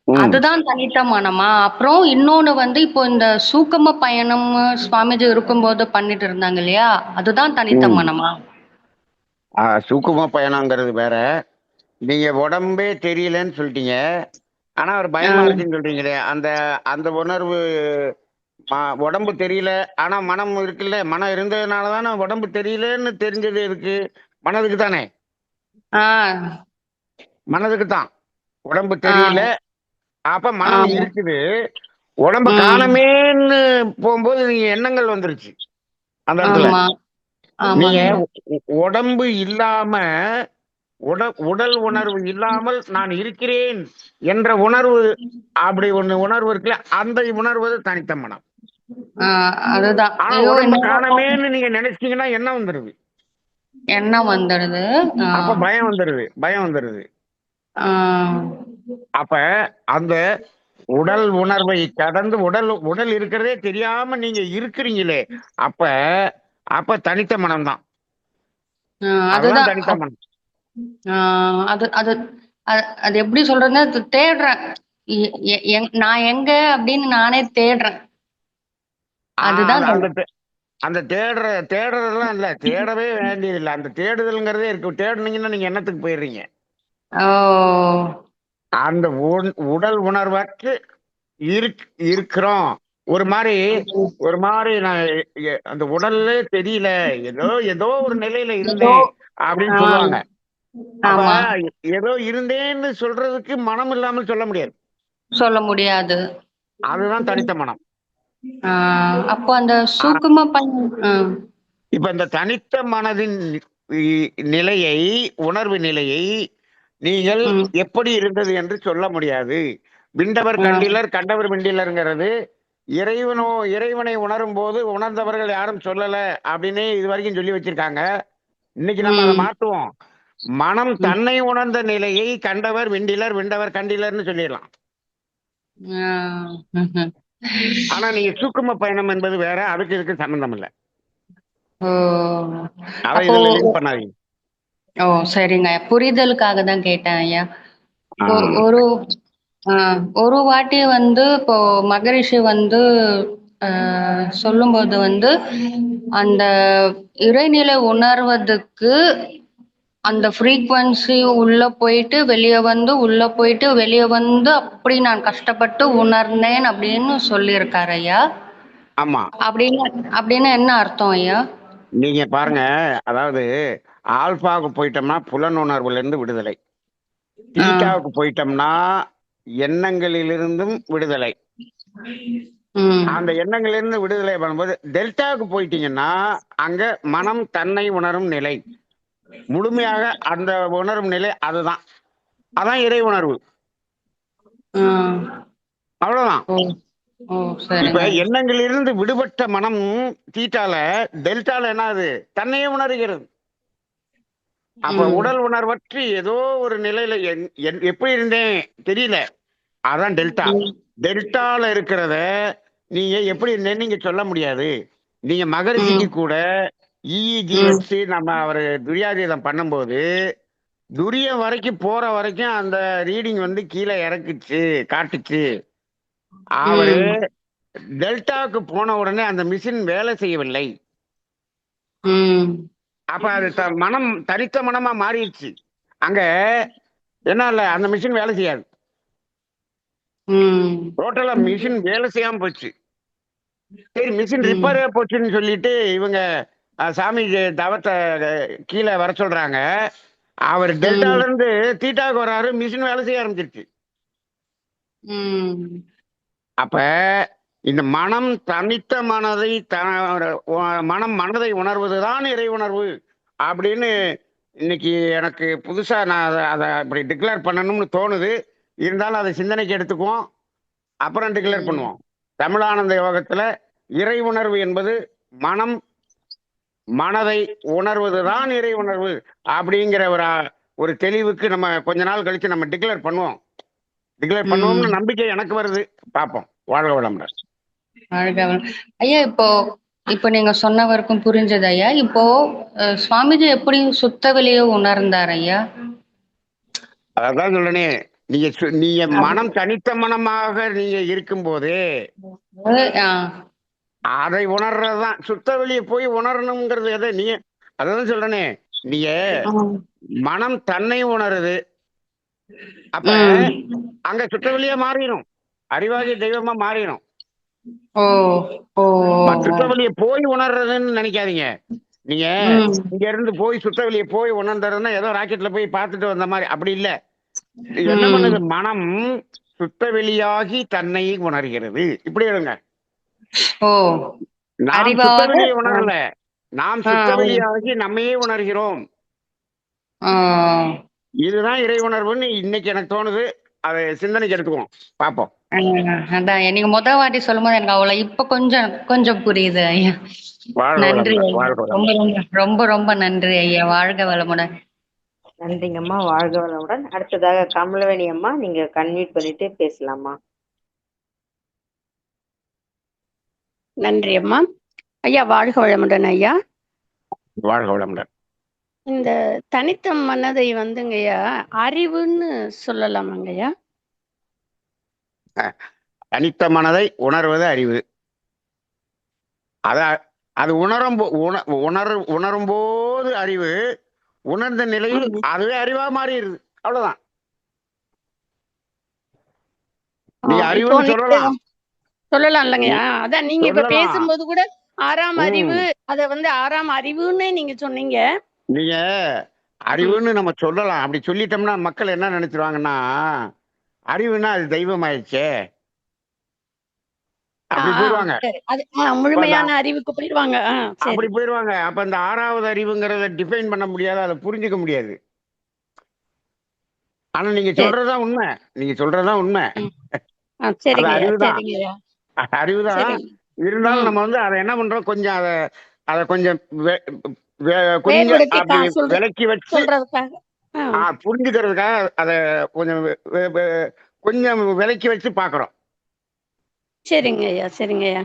அதுதான் தனித்த மனமா? அப்புறம் இன்னொன்னு வந்து இப்போ இந்த சூக்கம பயணம் சுவாமிஜி இருக்கும்போது பண்ணிட்டு இருந்தாங்க இல்லையா, அதுதான் தனித்த மனமா? சூக்கும பயணங்கிறது வேற. நீங்க உடம்பே தெரியலன்னு சொல்லிட்டீங்க, ஆனா ஒரு பயமா இருக்குன்னு சொல்றீங்களே, அந்த அந்த உணர்வு உடம்பு தெரியல ஆனா மனம் இருக்குல்ல, மனம் இருந்ததுனாலதானே உடம்பு தெரியலன்னு தெரிஞ்சது. இருக்கு மனதுக்கு தானே? மனதுக்கு தான். உடம்பு தெரியல, அப்ப மனம் இருக்குது. உடம்ப காணமேன்னு போகும்போது நீங்க எண்ணங்கள் வந்துருச்சு அந்த இடத்துல. நீங்க உடம்பு இல்லாம உடல் உணர்வு இல்லாமல் நான் இருக்கிறேன் என்ற உணர்வு, அப்படி ஒண்ணு உணர்வு இருக்குல்ல, அந்த உணர்வு தனித்த மனம். அதுதான். ஆனா உடம்பு காணமேன்னு நீங்க நினைச்சீங்கன்னா எண்ணம் வந்துடுது. அப்ப பயம் வந்துடுது. அப்ப அந்த உடல் உணர்வை கடந்து உடல் இருக்கிறதே தெரியாம நீங்க இருக்கிறீங்களே, அப்ப அப்ப தனித்த மனம் தான். அதுதான் தனித்த மனம். அது அது அது எப்படி சொல்றதுன்னா, தேடுறேன் நான் எங்க அப்படின்னு நானே தேடுறேன். அதுதான் அந்த தேடுறதெல்லாம் இல்ல, தேடவே வேண்டியது இல்லை. அந்த தேடுதல்ங்கிறதே இருக்கு. தேடுனீங்கன்னா நீங்க எண்ணத்துக்கு போயிடுறீங்க. அந்த உடல் உணர்வுக்கு இருக்கிறோம். ஒரு மாதிரி நான் அந்த உடல்ல தெரியல, ஏதோ ஒரு நிலையில இருந்தேன் அப்படின்னு சொல்லுவாங்க. ஏதோ இருந்தேன்னு சொல்றதுக்கு மனம் இல்லாமல் சொல்ல முடியாது. அதுதான் தனித்த மனம். அப்போ அந்த சூக்கும இப்ப இந்த தனித்த மனதின் நிலையை, உணர்வு நிலையை நீங்கள் எப்படி இருந்தது என்று சொல்ல முடியாது. விண்டவர் கண்டிலர், கண்டவர் விண்டிலர்ங்கிறது இறைவனை உணரும் போது உணர்ந்தவர்கள் யாரும் சொல்லல அப்படின்னு இது வரைக்கும் சொல்லி வச்சிருக்காங்க. இன்னைக்கு நம்ம அதை மாற்றுவோம். மனம் தன்னை உணர்ந்த நிலையை கண்டவர் விண்டிலர், விண்டவர் கண்டிலர்னு சொல்லிடலாம். ஆனா நீங்க சூக்கும பயணம் என்பது வேற, அதுக்கு இதுக்கு சம்பந்தம் இல்லை. அதை இதுல லிங்க் பண்ணாதீங்க. சரிங்க, புரிதலுக்காக தான் கேட்டேன் ஐயா. ஒரு வாட்டி வந்து இப்போ மகரிஷி வந்து சொல்லும்போது வந்து அந்த இறைநிலை உணர்வதுக்கு அந்த ஃப்ரீக்வன்சி உள்ள போயிட்டு வெளியே வந்து அப்படி நான் கஷ்டப்பட்டு உணர்ந்தேன் அப்படின்னு சொல்லியிருக்காரு ஐயா. ஆமா. அப்படின்னு என்ன அர்த்தம் ஐயா? நீங்க பாருங்க, அதாவது ஆல்பாவுக்கு போயிட்டோம்னா புலனுணர்வுல இருந்து விடுதலை, தீட்டாவுக்கு போயிட்டோம்னா எண்ணங்களிலிருந்தும் விடுதலை. ம் அந்த எண்ணங்களிலிருந்து விடுதலை பண்ணும்போது டெல்டாவுக்கு போயிட்டீங்கன்னா அங்க மனம் தன்னை உணரும் நிலை, முழுமையாக அந்த உணரும் நிலை, அதுதான் அதான் இறை உணர்வு. ஆ. அவ்வளவுதான். ஓ ஓ இப்ப சரிங்க. எண்ணங்களிலிருந்து விடுபட்ட மனம் தீட்டால டெல்டால என்ன ஆகுது, தன்னையே உணர்கிறது. அப்ப ம் உடல் உணர்வற்று ஏதோ ஒரு நிலையில எப்படி இருந்தேன் தெரியல, அதான் டெல்டா. ம் டெல்டால இருக்கிறத நீங்க எப்படி இருந்தேன்னு நீங்க சொல்ல முடியாது. நீங்க மகரிஷிக்கு ம் கூட இஇஜி ம் வச்சு நம்ம அவரு துரியாதீதம் பண்ணும்போது துரியம் வரைக்கும் போற வரைக்கும் அந்த ரீடிங் வந்து கீழே இறக்குச்சு, காட்டுச்சு. அவரு ம் டெல்டாவுக்கு போன உடனே அந்த மிஷின் வேலை செய்யவில்லை. ம் அப்ப அது மனம் தனித்த மனமா மாறிடுச்சு. அங்க என்ன இல்ல, அந்த மிஷின் வேலை செய்யாது. ம் டோட்டலா மிஷின் வேலை செய்யாம போச்சு. சரி, மிஷின் ம் ரிப்பேர் போச்சுன்னு சொல்லிட்டு இவங்க சாமி தவத்தை கீழே வர சொல்றாங்க. அவர் டெல்டால ம் இருந்து தீட்டாவுக்கு வராரு, மிஷின் வேலை செய்ய ஆரம்பிச்சிருச்சு. ம் அப்ப இந்த மனம் தனித்த மனதை மனம் மனதை உணர்வதுதான் இறை உணர்வு அப்படின்னு இன்னைக்கு எனக்கு புதுசா நான் அதை அப்படி டிக்ளேர் பண்ணணும்னு தோணுது. இருந்தாலும் அதை சிந்தனைக்கு எடுத்துக்குவோம், அப்புறம் டிக்ளேர் ம் பண்ணுவோம். தமிழானந்த யோகத்துல இறை உணர்வு என்பது மனம் மனதை உணர்வதுதான் இறை உணர்வு அப்படிங்கிற ஒரு தெளிவுக்கு நம்ம கொஞ்ச நாள் கழிச்சு நம்ம டிக்ளேர் பண்ணுவோம். டிக்ளேர் பண்ணுவோம்னு ம் நம்பிக்கை எனக்கு வருது. பார்ப்போம். வாழ்க வளமுடன். அழகா ஐயா. இப்போ இப்போ நீங்க சொன்ன வரைக்கும் புரிஞ்சது ஐயா. இப்போ சுவாமிஜி எப்படி சுத்த வெளியே உணர்ந்தார் ஐயா? அதான் சொல்றேனே, நீங்க மனம் தனித்த மனமாக நீங்க இருக்கும் போதே ஆ. அதை உணர்றதுதான். சுத்த வெளியே போய் உணரணுங்கிறது எதை நீ, அதான் சொல்றேனே, நீங்க மனம் தன்னை உணருது. அப்ப ம். அங்க சுத்த வெளியே மாறிடும், அறிவாகி தெய்வமா மாறிடும். ஓ ஓ சுத்த வெளியே போய் உணர்றதுன்னு நினைக்காதீங்க. நீங்க ம் இங்க இருந்து போய் சுத்த வெளியே போய் உணர்ந்துறதுன்னா ஏதோ ராக்கெட்ல போய் பார்த்துட்டு வந்த மாதிரி, அப்படி இல்ல. என்ன ம் பண்ணுது, மனம் சுத்த வெளியாகி தன்னை உணர்கிறது. இப்படி இருங்க. ஓ நாம் சுத்த அறிவாக வெளியை உணரல, நாம் ஆ, சுத்த வெளியாகி நம்மையே உணர்கிறோம். ஆ. இதுதான் இறை உணர்வுன்னு இன்னைக்கு எனக்கு தோணுது. அதை சிந்தனைக்கு எடுத்துக்குவோம், பார்ப்போம். அதான் நீங்க வாட்டி சொல்லும்போது எனக்கு அவ்வளவு இப்ப கொஞ்சம் கொஞ்சம் புரியுது ஐயா. வாழ்க நன்றி வளமுடன், ஐயா. வாழ்க ரொம்ப வளமுடன். ரொம்ப ரொம்ப ரொம்ப நன்றி ஐயா. வாழ்க வளமுடன். நன்றிங்கம்மா, வாழ்க வளமுடன். அடுத்ததாக கமலவேணி அம்மா, நீங்க கன்மியூட் பண்ணிட்டு பேசலாமா? நன்றி அம்மா. ஐயா வாழ்க வளமுடன் ஐயா. வாழ்க வளமுடன். இந்த தனித்த மனதை வந்துங்கய்யா அறிவுன்னு சொல்லலாமாங்கய்யா? தனித்த மனதை உணர்வது அறிவு. அது உணரும் போது அறிவு, உணர்ந்த நிலையில் அதுவே அறிவா மாறிடுது. அவ்வளவுதான். நீ இப்போ அறிவுன்னு நீங்க சொல்லலாம், சொல்லலாம் இல்லைங்கய்யா? அதான் நீங்க இப்ப சொல்லலாம். பேசும்போது கூட ஆறாம் அறிவு, ம். அத ஆறாம் அறிவுன்னு நீங்க சொன்னீங்க. நீங்க அறிவுன்னு நம்ம சொல்லலாம். அப்படி சொல்லிட்டோம்னா மக்கள் என்ன நினைச்சிருவாங்கன்னா, அறிவுன்னா அது தெய்வம் ஆயிடுச்சே அப்படி போயிடுவாங்க. சரி. அது முழுமையான அறிவுக்கு போயிடுவாங்க. அப்படி சரி போயிடுவாங்க. அப்ப இந்த ஆறாவது அறிவுங்கிறத டிஃபைன் பண்ண முடியாது, அதை புரிஞ்சுக்க முடியாது. ஆனா நீங்க சரி. சொல்றதுதான் உண்மை. நீங்க சொல்றதுதான் உண்மை. அது சரிங்கய்யா அறிவுதான், சரிங்கய்யா அறிவுதான். சரிங்க. இருந்தாலும் ம். நம்ம வந்து அதை என்ன பண்றோம், கொஞ்சம் அதை கொஞ்சம் கொஞ்சம் வேறுபடுத்தி அப்படி சொல்ற விலக்கி வச்சு சொல்றதுக்காக. புரிஞ்சுக்கிறதுக்காக அதை கொஞ்சம் கொஞ்சம் விலக்கி வச்சு பாக்குறோம். சரிங்கய்யா சரிங்கய்யா.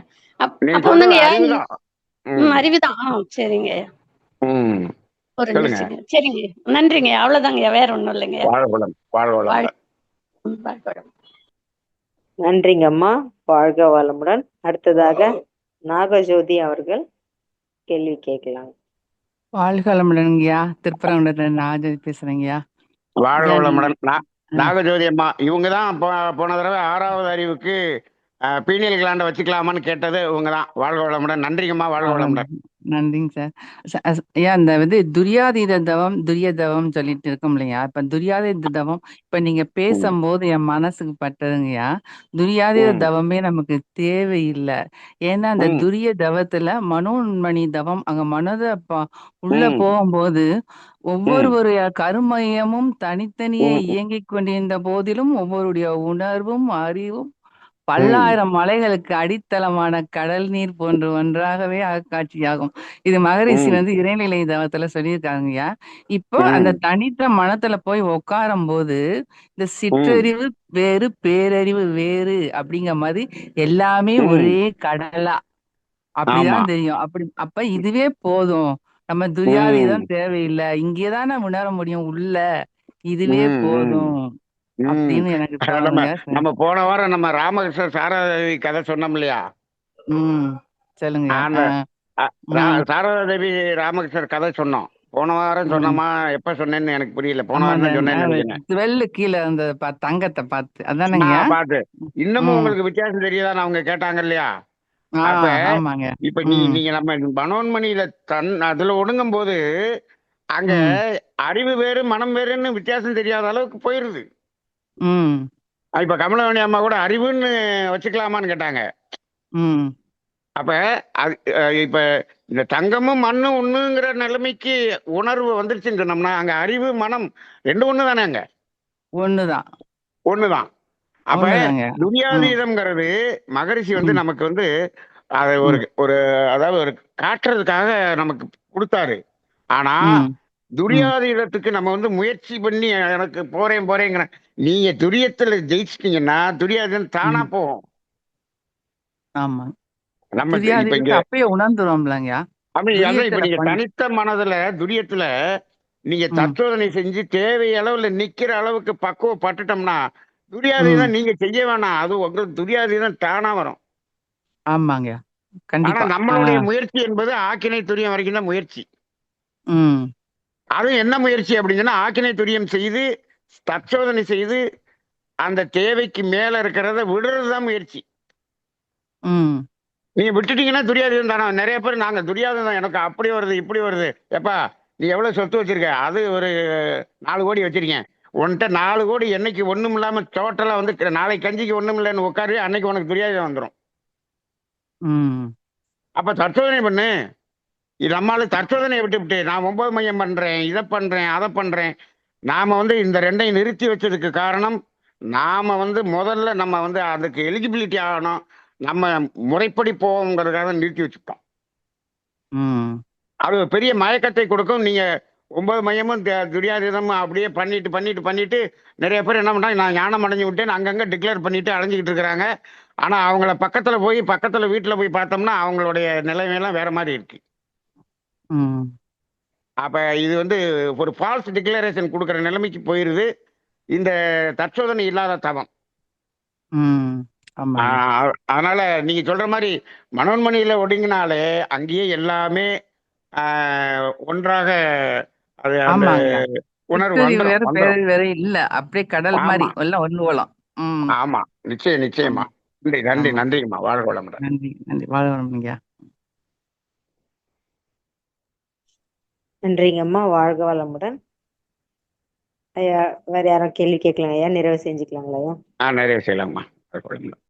நீ அப்ப சொல்றது வந்துங்கய்யா அறிவுதான். அறிவுதான். சரிங்கய்யா. ம். ஒரு சொல்லுங்க. நிமிஷம். சரிங்க. நன்றிங்க. அவ்வளவுதாங்க. வேற ஒண்ணும் இல்லைங்க. வாழ்வளம், வாழ்வளம். நன்றிங்கம்மா, வாழ்க வளமுடன். அடுத்ததாக நாகஜோதி அவர்கள் கேள்வி கேட்கலாம். வாழ்க வளமுடன்ங்கய்யா. திருப்பரங்குன்றத்துல நாகஜோதி பேசுறேங்கய்யா. வாழ்க வளமுடன். நாகஜோதி அம்மா இவங்கதான் போன தடவை ஆறாவது அறிவுக்கு பீனியல் கிளாண்ட வச்சுக்கலாமான்னு கேட்டது இவங்கதான். வாழ்க வளமுடன். நன்றிங்கம்மா. வாழ்க வளமுடன். நன்றிங்க சார். ஐயா அந்த துரியாதீத தவம், துரிய தவம் சொல்லிட்டு இருக்கோம் இல்லையா? இப்ப துரியாதீத தவம் இப்ப நீங்க ம், பேசும்போது என் மனசுக்கு பட்டதுங்கய்யா. துரியாதீத ம், தவமே நமக்கு தேவையில்ல. ஏன்னா, அந்த ம், துரிய தவத்துல மனோன்மணி தவம் அங்க மனத உள்ள ம், போகும்போது, ம், ஒவ்வொருவருடைய கருமையமும் தனித்தனியே ம், இயங்கிக் கொண்டிருந்த போதிலும், ஒவ்வொருடைய உணர்வும், அறிவும் ம், பல்லாயிரம் மலைகளுக்கு அடித்தளமான கடல் நீர் போன்று ஒன்றாகவே காட்சியாகும். இது மகரிஷி ம், இறைநிலை தவத்துல சொல்லியிருக்காங்கய்யா. இப்போ அந்த ம், தனித்த மனத்துல போய் உட்காரும்போது, இந்த ம், சிற்றறிவு வேறு, பேரறிவு வேறு அப்படிங்கிற மாதிரி எல்லாமே ம். ஒரே கடலா ஆமா. அப்படிதான் தெரியும். அப்ப இதுவே போதும். நம்ம ம், துரியாதீதம் தேவையில்ல. இங்கே தானே உணர முடியும் உள்ள. இதுவே ம், ம், போதும் ம். அப்படின்னு எனக்கு நம்ம தோணுங்க. நம்ம போன வாரம் நம்ம ராமகிருஷ்ண சாரதாதேவி கதை சொன்னோம் இல்லையா? ம். சொல்லுங்கய்யா. அந்த அ ம். சாரதாதேவி ராமகிருஷ்ணர் கதை சொன்னோம். போன வாரம் ம். சொன்னோமா? எப்ப சொன்னேன்னு எனக்கு புரியல. போன ஆமா. வாரம் தான் சொன்னேன்னு நினைக்கிறேன். ஜுவல்லு கீழ அந்த தங்கத்த பார்த்து. அதானங்கய்யா? பாத்து. இன்னமும் ம். உங்களுக்கு வித்தியாசம் தெரியுதான்னு அவங்க கேட்டாங்க இல்லையா? ஆ அப்ப ஆமாங்க. இப்ப ம். நீங்க நம்ம மனோன்மணியில அதுல ஒடுங்கும்போது, அங்க ம். அறிவு வேறு, மனம் வேறுன்னு வித்தியாசம் தெரியாத அளவுக்கு போயிருது. ம். இப்ப கமலவாணி அம்மா கூட அறிவுன்னு வச்சுக்கலாமான்னு கேட்டாங்க. ம். அப்ப அது இப்ப இந்த தங்கமும் மண்ணும் ஒண்ணுங்கிற நிலைமைக்கு உணர்வு வந்துருச்சுன்னு சொன்னோம்னா, அங்க அறிவு, மனம் 2 ஒண்ணு தானே அங்க. ஒண்ணுதான். ஒண்ணுதான். அப்ப ஒண்ணுதாங்க. ம். துரியாதீதம்ங்கிறது மகரிஷி ம். நமக்கு அத ஒரு ம். ஒரு அதாவது ஒரு காட்டுறதுக்காக நமக்கு குடுத்தாரு. ஆனா, ம். ம். துரியாதீதத்துக்கு நம்ம முயற்சி பண்ணி எனக்கு போறேங்கிறேன். நீங்க துரியத்துல ஜெயிச்சிட்டீங்கன்னா, துரியாதீதம் தானா ம். போகும். ஆமா. நம்ம இப்ப இங்க துரியாதீதத்த அப்பயே உணர்ந்துருவோம்லங்கய்யா? அதான் இப்ப துரியத்துல நீங்க தனித்த மனதுல துரியத்துல நீங்க ம். தற்சோதனை செஞ்சு தேவை அளவுல நிக்கிற அளவுக்கு பக்குவப்பட்டுட்டோம்னா, ம். துரியாதீதம் நீங்க செய்ய வேணாம். அது உங்களுக்கு துரியாதீதம் தானா வரும். ஆமாங்க. ஆனா கண்டிப்பா. ஆ. நம்மளுடைய முயற்சி என்பது ஆக்கினை துரியம் வரைக்கும் தான் முயற்சி. ம். அதுவும் என்ன முயற்சி அப்படின்னு சொன்னா, ஆக்கினை துரியம் செய்து, தற்சோதனை செய்து, அந்த தேவைக்கு மேல இருக்கிறத விடுறது தான் முயற்சி. ம். நீங்க விட்டுட்டீங்கன்னா துரியாதீதம் தானா நெறைய பேர் நாங்க துரியாதீதம் எனக்கு அப்படி வருது, இப்படி வருது. எப்பா நீ எவ்வளவு சொத்து வச்சிருக்க? அது ஒரு 4,00,00,000 வச்சிருக்கேன். உன்ட்ட 4,00,00,000 என்னைக்கு ஒண்ணும் இல்லாம டோட்டலா நாளைக்கு கஞ்சிக்கு ஒண்ணும் இல்லன்னு உட்காரு, அன்னைக்கு உனக்கு துரியாதீதம் வந்துரும். ம். அப்ப தற்சோதனை பண்ணு. இது நம்மால தற்சோதனைய விட்டுப்புட்டு, நான் 9 மையம் பண்றேன், இத பண்றேன், அத பண்றேன். நாம இந்த 2யும் நிறுத்தி வச்சதுக்கு காரணம், நாம முதல்ல நம்ம அதுக்கு எலிஜிபிலிட்டி ஆகணும். நம்ம முறைப்படி போவோம்ங்கிறதுக்காக நிறுத்தி வச்சுட்டோம். ம். அது ஒரு பெரிய மயக்கத்தை கொடுக்கும். நீங்க 9 மையமும் துரியாதீதமும் அப்படியே பண்ணிட்டு நெறைய பேர் என்ன பண்றாங்க, நான் ஞானம் அடைஞ்சு விட்டேன்னு அங்கங்க டிக்ளேர் பண்ணிட்டு அலைஞ்சுகிட்டு இருக்கிறாங்க. ஆனா அவங்கள பக்கத்துல வீட்ல போய் பார்த்தோம்னா, அவங்களுடைய நிலைமைலாம் வேற மாரி இருக்கு. ம். அப்ப இது ஒரு ஃபால்ஸ் டிக்ளரேஷன் குடுக்குற நிலைமைக்கு போயிருது. இந்த தற்சோதனை இல்லாத தவம். ம். ஆ ஆமாங்க. அதனால நீங்க சொல்ற மாரி மனோன்மணியில ஒடுங்கினாலே, அங்கேயே எல்லாமே ஆ ஒன்றாக அது அந்த ஆமாங்க. உணர்வு சிற்றறிவு வந்துரும் வேற, வந்துரும். பேரறிவு வேற இல்ல. அப்படியே கடல் மாரி. ஆமா, எல்லாம் ஒண்ணு போலம். ம். ஆமா. நிச்சயமா. ஆமா. ஆமா. நன்றிங்கம்மா. வாழ்க வளமுடன். நன்றி, நன்றி. வாழ்க வளமுடன்யா. நன்றிங்கம்மா. வாழ்க வளமுடன். ஐயா, வேற யாரும் கேள்வி கேட்கலாங்க ஐயா? நிறைவு செஞ்சுக்கலாங்களா ஐயா? நிறைவு செய்யலாம்மா. வாழ்க வளமுடன்.